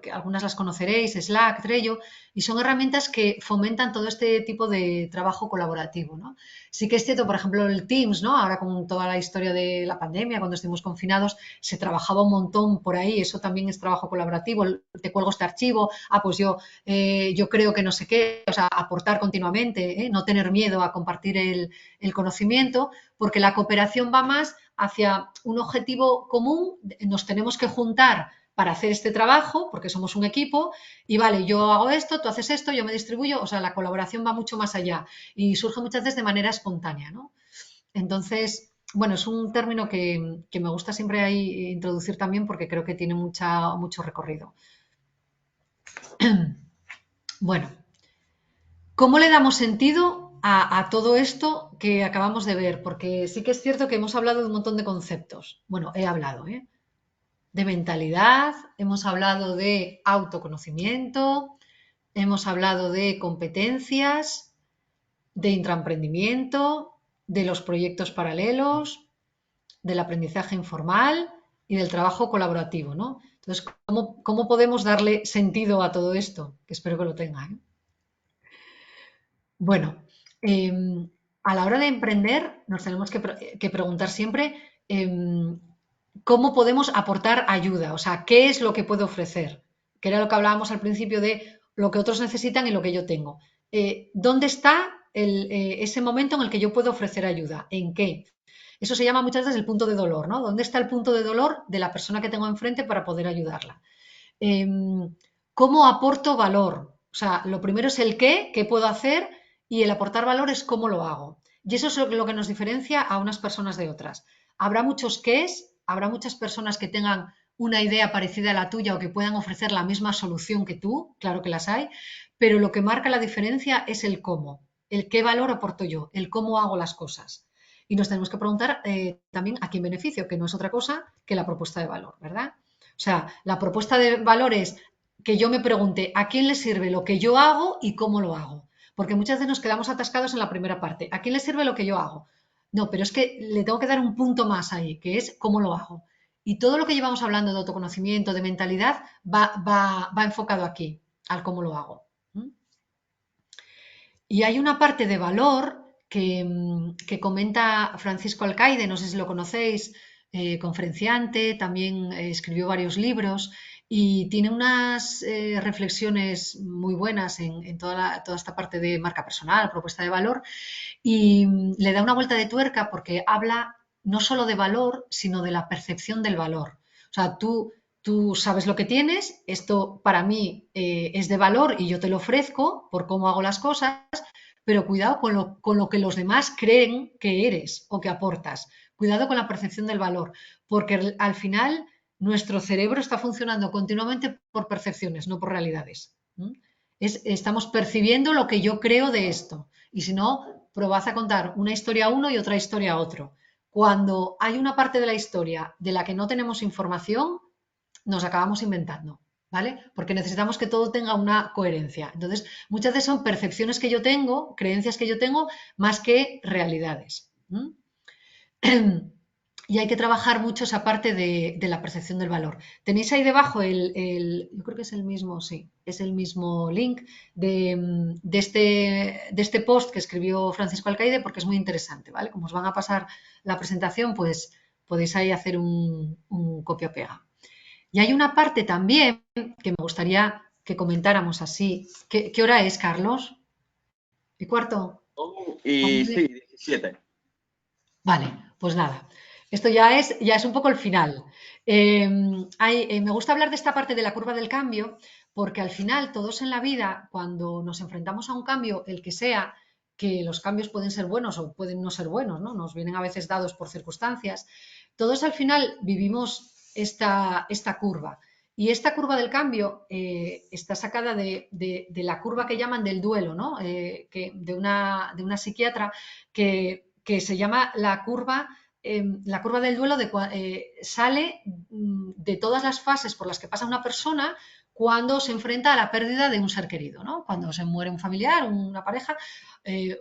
que algunas las conoceréis, Slack, Trello, y son herramientas que fomentan todo este tipo de trabajo colaborativo, ¿no? Sí que es cierto, por ejemplo, el Teams, ¿no? Ahora con toda la historia de la pandemia, cuando estuvimos confinados, se trabajaba un montón por ahí, eso también es trabajo colaborativo, te cuelgo este archivo, pues yo creo que no sé qué, o sea, aportar continuamente, no tener miedo a compartir el conocimiento, porque la cooperación va más hacia un objetivo común, nos tenemos que juntar para hacer este trabajo, porque somos un equipo, y vale, yo hago esto, tú haces esto, yo me distribuyo, o sea, la colaboración va mucho más allá y surge muchas veces de manera espontánea, ¿no? Entonces, bueno, es un término que me gusta siempre ahí introducir también porque creo que tiene mucho recorrido. Bueno, ¿cómo le damos sentido a todo esto que acabamos de ver? Porque sí que es cierto que hemos hablado de un montón de conceptos. Bueno, he hablado, de mentalidad, hemos hablado de autoconocimiento, hemos hablado de competencias, de intraemprendimiento, de los proyectos paralelos, del aprendizaje informal y del trabajo colaborativo, ¿no? Entonces, ¿cómo podemos darle sentido a todo esto? Que espero que lo tenga, ¿eh? Bueno, a la hora de emprender nos tenemos que preguntar siempre cómo podemos aportar ayuda, o sea, qué es lo que puedo ofrecer, que era lo que hablábamos al principio de lo que otros necesitan y lo que yo tengo. ¿Dónde está ese momento en el que yo puedo ofrecer ayuda? ¿En qué? Eso se llama muchas veces el punto de dolor, ¿no? ¿Dónde está el punto de dolor de la persona que tengo enfrente para poder ayudarla? ¿Cómo aporto valor? O sea, lo primero es el qué puedo hacer, y el aportar valor es cómo lo hago. Y eso es lo que nos diferencia a unas personas de otras. Habrá muchos qués, habrá muchas personas que tengan una idea parecida a la tuya o que puedan ofrecer la misma solución que tú, claro que las hay, pero lo que marca la diferencia es el cómo, el qué valor aporto yo, el cómo hago las cosas. Y nos tenemos que preguntar también a quién beneficio, que no es otra cosa que la propuesta de valor, ¿verdad? O sea, la propuesta de valor es que yo me pregunte a quién le sirve lo que yo hago y cómo lo hago. Porque muchas veces nos quedamos atascados en la primera parte. ¿A quién le sirve lo que yo hago? No, pero es que le tengo que dar un punto más ahí, que es cómo lo hago. Y todo lo que llevamos hablando de autoconocimiento, de mentalidad, va enfocado aquí, al cómo lo hago. Y hay una parte de valor que comenta Francisco Alcaide, no sé si lo conocéis, conferenciante, también escribió varios libros y tiene unas reflexiones muy buenas en toda esta parte de marca personal, propuesta de valor, y le da una vuelta de tuerca porque habla no solo de valor, sino de la percepción del valor. O sea, tú sabes lo que tienes, esto para mí es de valor y yo te lo ofrezco por cómo hago las cosas, pero cuidado con lo que los demás creen que eres o que aportas. Cuidado con la percepción del valor, porque al final nuestro cerebro está funcionando continuamente por percepciones, no por realidades. Estamos percibiendo lo que yo creo de esto. Y si no, probad a contar una historia a uno y otra historia a otro. Cuando hay una parte de la historia de la que no tenemos información, nos acabamos inventando, ¿vale? Porque necesitamos que todo tenga una coherencia. Entonces, muchas veces son percepciones que yo tengo, creencias que yo tengo, más que realidades. Y hay que trabajar mucho esa parte de la percepción del valor. Tenéis ahí debajo yo creo que es el mismo, sí, es el mismo link de este post que escribió Francisco Alcaide, porque es muy interesante, ¿vale? Como os van a pasar la presentación, pues podéis ahí hacer un copia-pega. Y hay una parte también que me gustaría que comentáramos así. ¿Qué hora es, Carlos? ¿Y cuarto? Y sí, 17. Vale, pues nada. Esto ya es un poco el final. Me gusta hablar de esta parte de la curva del cambio, porque al final todos en la vida, cuando nos enfrentamos a un cambio, el que sea, que los cambios pueden ser buenos o pueden no ser buenos, ¿no? Nos vienen a veces dados por circunstancias, todos al final vivimos esta curva. Y esta curva del cambio está sacada de la curva que llaman del duelo, ¿no? De una psiquiatra que se llama la curva del duelo, sale de todas las fases por las que pasa una persona cuando se enfrenta a la pérdida de un ser querido, ¿no? Cuando se muere un familiar, una pareja,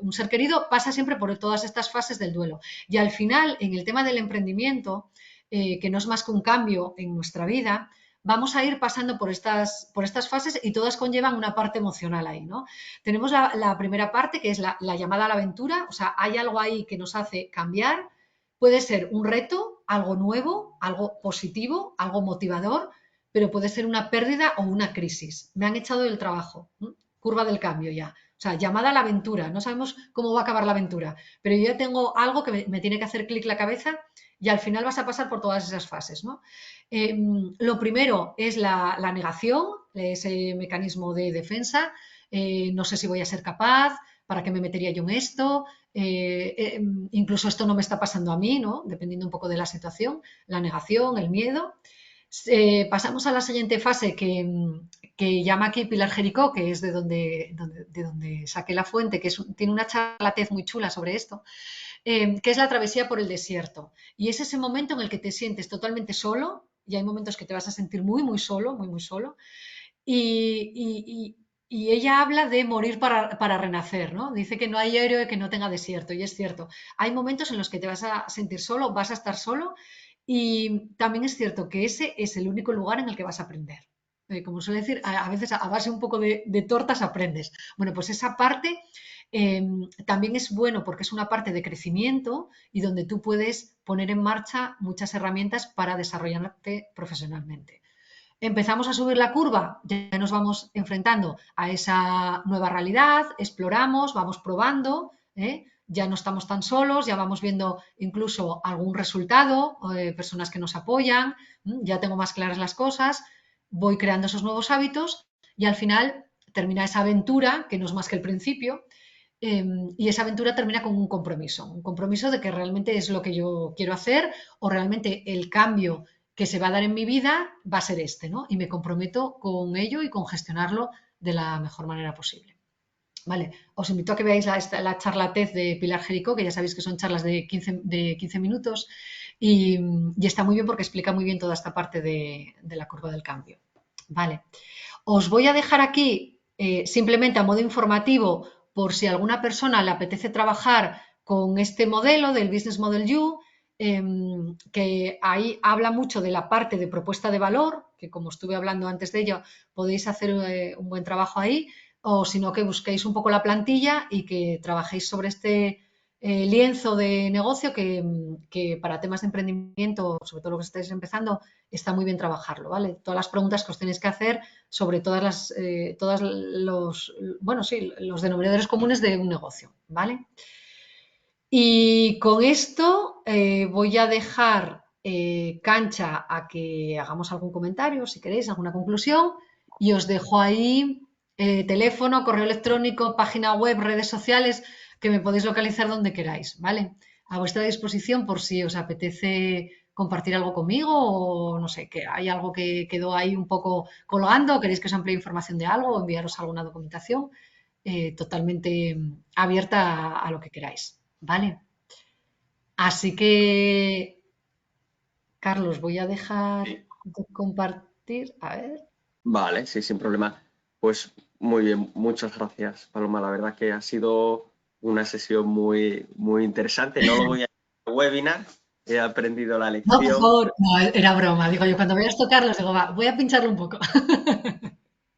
un ser querido, pasa siempre por todas estas fases del duelo. Y al final, en el tema del emprendimiento, que no es más que un cambio en nuestra vida, vamos a ir pasando por estas fases y todas conllevan una parte emocional ahí, ¿no? Tenemos la primera parte, que es la llamada a la aventura, o sea, hay algo ahí que nos hace cambiar, puede ser un reto, algo nuevo, algo positivo, algo motivador, pero puede ser una pérdida o una crisis. Me han echado del trabajo, curva del cambio ya. O sea, llamada a la aventura, no sabemos cómo va a acabar la aventura, pero yo ya tengo algo que me tiene que hacer clic la cabeza y al final vas a pasar por todas esas fases, ¿no? Lo primero es la negación, ese mecanismo de defensa. No sé si voy a ser capaz, ¿para qué me metería yo en esto? Incluso esto no me está pasando a mí, ¿no? Dependiendo un poco de la situación, la negación, el miedo. Pasamos a la siguiente fase que llama aquí Pilar Jericó, que es de donde saqué la fuente, que tiene una charlatez muy chula sobre esto, que es la travesía por el desierto. Y es ese momento en el que te sientes totalmente solo, y hay momentos que te vas a sentir muy, muy solo, muy, muy solo, y ella habla de morir para renacer, ¿no? Dice que no hay héroe que no tenga desierto, y es cierto. Hay momentos en los que te vas a sentir solo, vas a estar solo, y también es cierto que ese es el único lugar en el que vas a aprender. Como suele decir, a veces a base un poco de tortas aprendes. Bueno, pues esa parte también es bueno porque es una parte de crecimiento y donde tú puedes poner en marcha muchas herramientas para desarrollarte profesionalmente. Empezamos a subir la curva, ya nos vamos enfrentando a esa nueva realidad, exploramos, vamos probando, ya no estamos tan solos, ya vamos viendo incluso algún resultado, personas que nos apoyan, ya tengo más claras las cosas, voy creando esos nuevos hábitos y al final termina esa aventura, que no es más que el principio, y esa aventura termina con un compromiso de que realmente es lo que yo quiero hacer o realmente el cambio que se va a dar en mi vida va a ser este, ¿no? Y me comprometo con ello y con gestionarlo de la mejor manera posible. Vale, os invito a que veáis la charla TED de Pilar Jericó, que ya sabéis que son charlas de 15 minutos y está muy bien porque explica muy bien toda esta parte de la curva del cambio. Vale, os voy a dejar aquí simplemente a modo informativo por si a alguna persona le apetece trabajar con este modelo del Business Model You, que ahí habla mucho de la parte de propuesta de valor, que como estuve hablando antes de ello, podéis hacer un buen trabajo ahí, o si no, que busquéis un poco la plantilla y que trabajéis sobre este lienzo de negocio que para temas de emprendimiento, sobre todo lo que estáis empezando, está muy bien trabajarlo, ¿vale? Todas las preguntas que os tenéis que hacer sobre bueno, sí, los denominadores comunes de un negocio, ¿vale? Y con esto voy a dejar cancha a que hagamos algún comentario, si queréis, alguna conclusión, y os dejo ahí teléfono, correo electrónico, página web, redes sociales, que me podéis localizar donde queráis, ¿vale? A vuestra disposición por si os apetece compartir algo conmigo o no sé, que hay algo que quedó ahí un poco colgando, queréis que os amplíe información de algo o enviaros alguna documentación, totalmente abierta a lo que queráis. ¿Vale? Así que, Carlos, voy a dejar Sí. de compartir. A ver. Vale, sí, sin problema. Pues muy bien, muchas gracias, Paloma. La verdad que ha sido una sesión muy interesante. No lo voy a webinar, he aprendido la No, por lección. favor. No, era broma. Digo yo, cuando vayas a tocarlos, digo, va, voy a pincharlo un poco.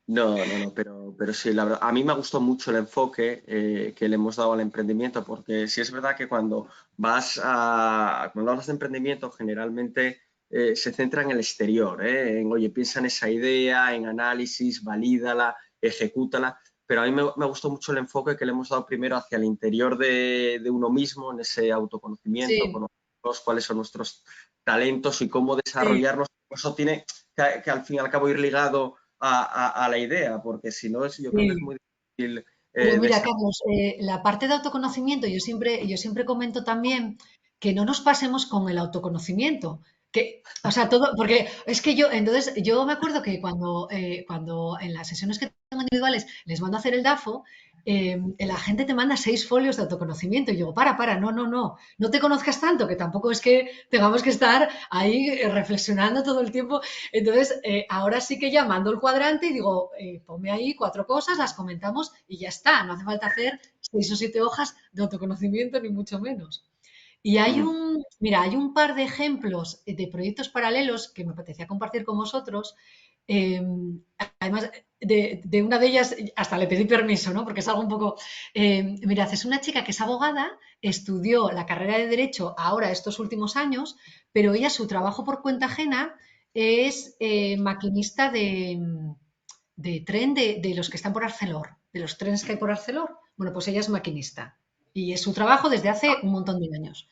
No, pero sí, la verdad, a mí me gustó mucho el enfoque que le hemos dado al emprendimiento, porque sí es verdad que cuando hablas de emprendimiento, generalmente se centra en el exterior, en, oye, piensa en esa idea, en análisis, valídala, ejecútala, pero a mí me gustó mucho el enfoque que le hemos dado primero hacia el interior de uno mismo, en ese autoconocimiento, Sí, conocernos cuáles son nuestros talentos y cómo sí. desarrollarlos. Eso tiene que al fin y al cabo ir ligado a la idea, porque si no, yo creo que es Sí. muy difícil Pero mira, desarrollar. Carlos, la parte de autoconocimiento, yo siempre comento también que no nos pasemos con el autoconocimiento. Que, o sea, todo, porque es que entonces, yo me acuerdo que cuando en las sesiones que tengo individuales les mando a hacer el DAFO, la gente te manda 6 folios de autoconocimiento. Y yo, no te conozcas tanto, que tampoco es que tengamos que estar ahí reflexionando todo el tiempo. Entonces, ahora sí que ya mando el cuadrante y digo, ponme ahí 4 cosas, las comentamos y ya está. No hace falta hacer 6 o 7 hojas de autoconocimiento, ni mucho menos. Y hay un par de ejemplos de proyectos paralelos que me apetecía compartir con vosotros. Eh, Además, de una de ellas hasta le pedí permiso, ¿no? Porque es algo un poco... mirad, es una chica que es abogada, estudió la carrera de Derecho ahora estos últimos años, pero ella su trabajo por cuenta ajena es maquinista de tren de los que están por Arcelor, de los trenes que hay por Arcelor. Bueno, pues ella es maquinista y es su trabajo desde hace un montón de años.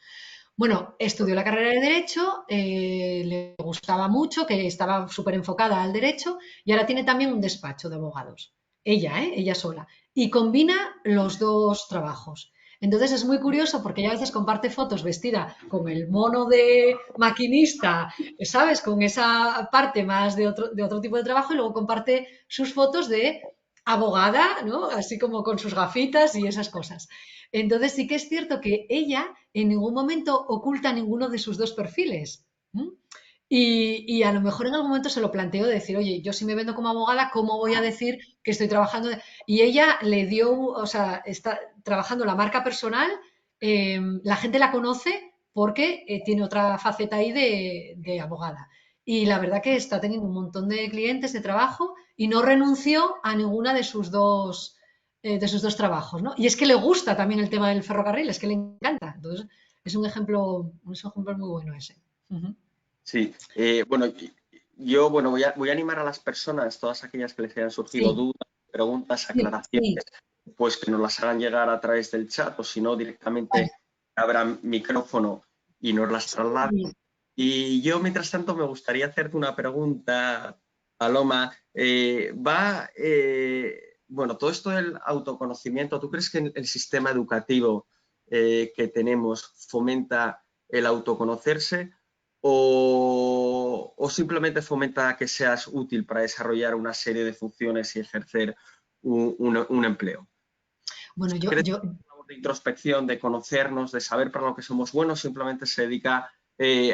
Bueno, estudió la carrera de Derecho, le gustaba mucho, que estaba súper enfocada al derecho y ahora tiene también un despacho de abogados. Ella sola. Y combina los dos trabajos. Entonces es muy curioso porque ella a veces comparte fotos vestida con el mono de maquinista, ¿sabes? Con esa parte más de otro tipo de trabajo y luego comparte sus fotos de abogada, ¿no? Así como con sus gafitas y esas cosas. Entonces sí que es cierto que ella en ningún momento oculta ninguno de sus dos perfiles. ¿M? Y a lo mejor en algún momento se lo planteo de decir, oye, yo si me vendo como abogada, ¿cómo voy a decir que estoy trabajando? Y ella le dio, o sea, está trabajando la marca personal, la gente la conoce porque tiene otra faceta ahí de abogada. Y la verdad que está teniendo un montón de clientes de trabajo y no renunció a ninguna de sus dos trabajos, ¿no? Y es que le gusta también el tema del ferrocarril, es que le encanta. Entonces, es un ejemplo muy bueno ese. Ujú. Sí, bueno, yo voy a animar a las personas, todas aquellas que les hayan surgido Sí, dudas, preguntas, sí, aclaraciones, sí, pues que nos las hagan llegar a través del chat, o si no, directamente abran micrófono y nos las trasladen. Y yo, mientras tanto, me gustaría hacerte una pregunta, Paloma. Bueno, todo esto del autoconocimiento, ¿tú crees que el sistema educativo que tenemos fomenta el autoconocerse o simplemente fomenta que seas útil para desarrollar una serie de funciones y ejercer un empleo? Bueno, ¿Crees que la labor de introspección, de conocernos, de saber para lo que somos buenos, simplemente se dedica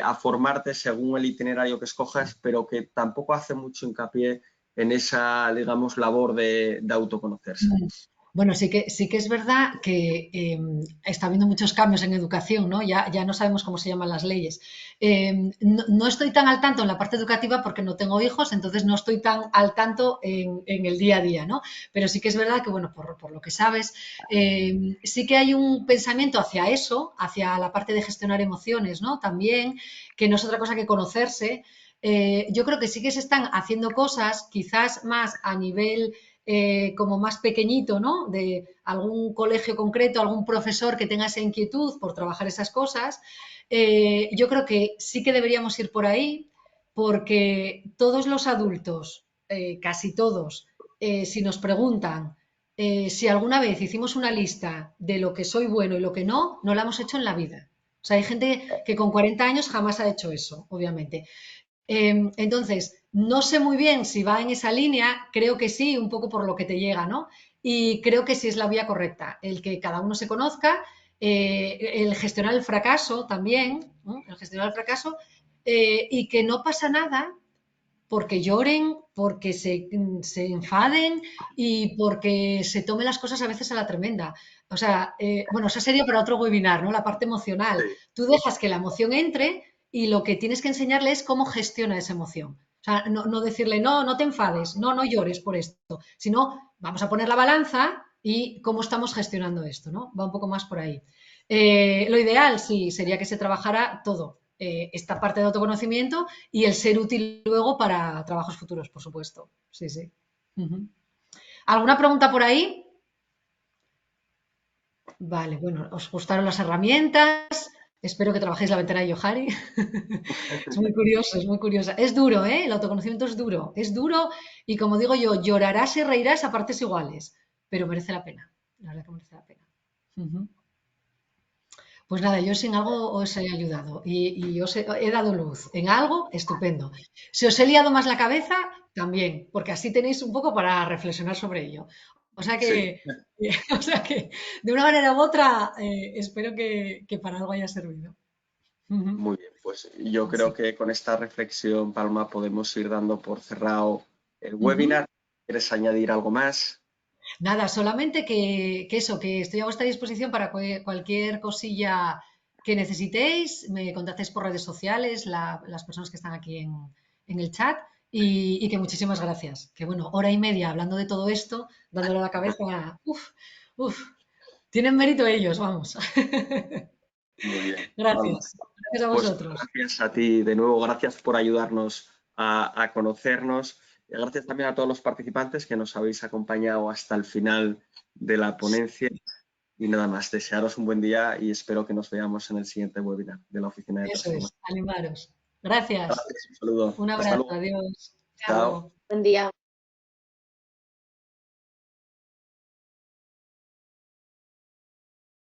a formarte según el itinerario que escojas, pero que tampoco hace mucho hincapié en esa, digamos, labor de autoconocerse? Bueno, sí que es verdad que está habiendo muchos cambios en educación, ¿no? Ya no sabemos cómo se llaman las leyes. No estoy tan al tanto en la parte educativa porque no tengo hijos, entonces no estoy tan al tanto en el día a día, ¿no? Pero sí que es verdad que, bueno, por lo que sabes, sí que hay un pensamiento hacia eso, hacia la parte de gestionar emociones, ¿no? También, que no es otra cosa que conocerse. Yo creo que sí que se están haciendo cosas, quizás más a nivel como más pequeñito, ¿no? De algún colegio concreto, algún profesor que tenga esa inquietud por trabajar esas cosas. Yo creo que sí que deberíamos ir por ahí, porque todos los adultos, casi todos, si nos preguntan si alguna vez hicimos una lista de lo que soy bueno y lo que no, no la hemos hecho en la vida. O sea, hay gente que con 40 años jamás ha hecho eso, obviamente. Entonces, no sé muy bien si va en esa línea, creo que sí, un poco por lo que te llega, ¿no? Y creo que sí es la vía correcta, el que cada uno se conozca, el gestionar el fracaso también, ¿no? El gestionar el fracaso, y que no pasa nada porque lloren, porque se enfaden y porque se tomen las cosas a veces a la tremenda. O sea, bueno, eso sería para otro webinar, ¿no? La parte emocional. Sí. Tú dejas que la emoción entre y lo que tienes que enseñarle es cómo gestiona esa emoción. O sea, no decirle, no te enfades, no llores por esto, sino vamos a poner la balanza y cómo estamos gestionando esto, ¿no? Va un poco más por ahí. Lo ideal, sí, sería que se trabajara todo, esta parte de autoconocimiento y el ser útil luego para trabajos futuros, por supuesto. Sí, sí. ¿Alguna pregunta por ahí? Vale, bueno, ¿os gustaron las herramientas? Espero que trabajéis la ventana de Johari. Es muy curioso, es muy curiosa. Es duro, ¿eh? El autoconocimiento es duro y como digo yo, llorarás y reirás a partes iguales, pero merece la pena. La verdad que merece la pena. Pues nada, yo si en algo os he ayudado y os he dado luz en algo, estupendo. Si os he liado más la cabeza, también, porque así tenéis un poco para reflexionar sobre ello. O sea que, Sí. o sea que de una manera u otra, espero que para algo haya servido. Muy bien, pues yo Así creo que con esta reflexión, Palma, podemos ir dando por cerrado el que, webinar. ¿Quieres añadir algo más? nada, solamente que eso, que estoy a vuestra disposición para cualquier cosilla que necesitéis, me contactéis por redes sociales, las personas que están aquí en el chat y que muchísimas gracias. Que bueno, hora y media hablando de todo esto, dándole a la cabeza, uf, tienen mérito ellos, vamos. Muy bien, Palma. Gracias, gracias a Pues vosotros. gracias a ti de nuevo, gracias por ayudarnos a conocernos. Y gracias también a todos los participantes que nos habéis acompañado hasta el final de la ponencia. Y nada más, desearos un buen día y espero que nos veamos en el siguiente webinar de la Oficina de Eso es, Transformación. animaros. Gracias. Gracias, un saludo. Un Hasta abrazo, luego. adiós. Hasta Chao. luego. Buen día.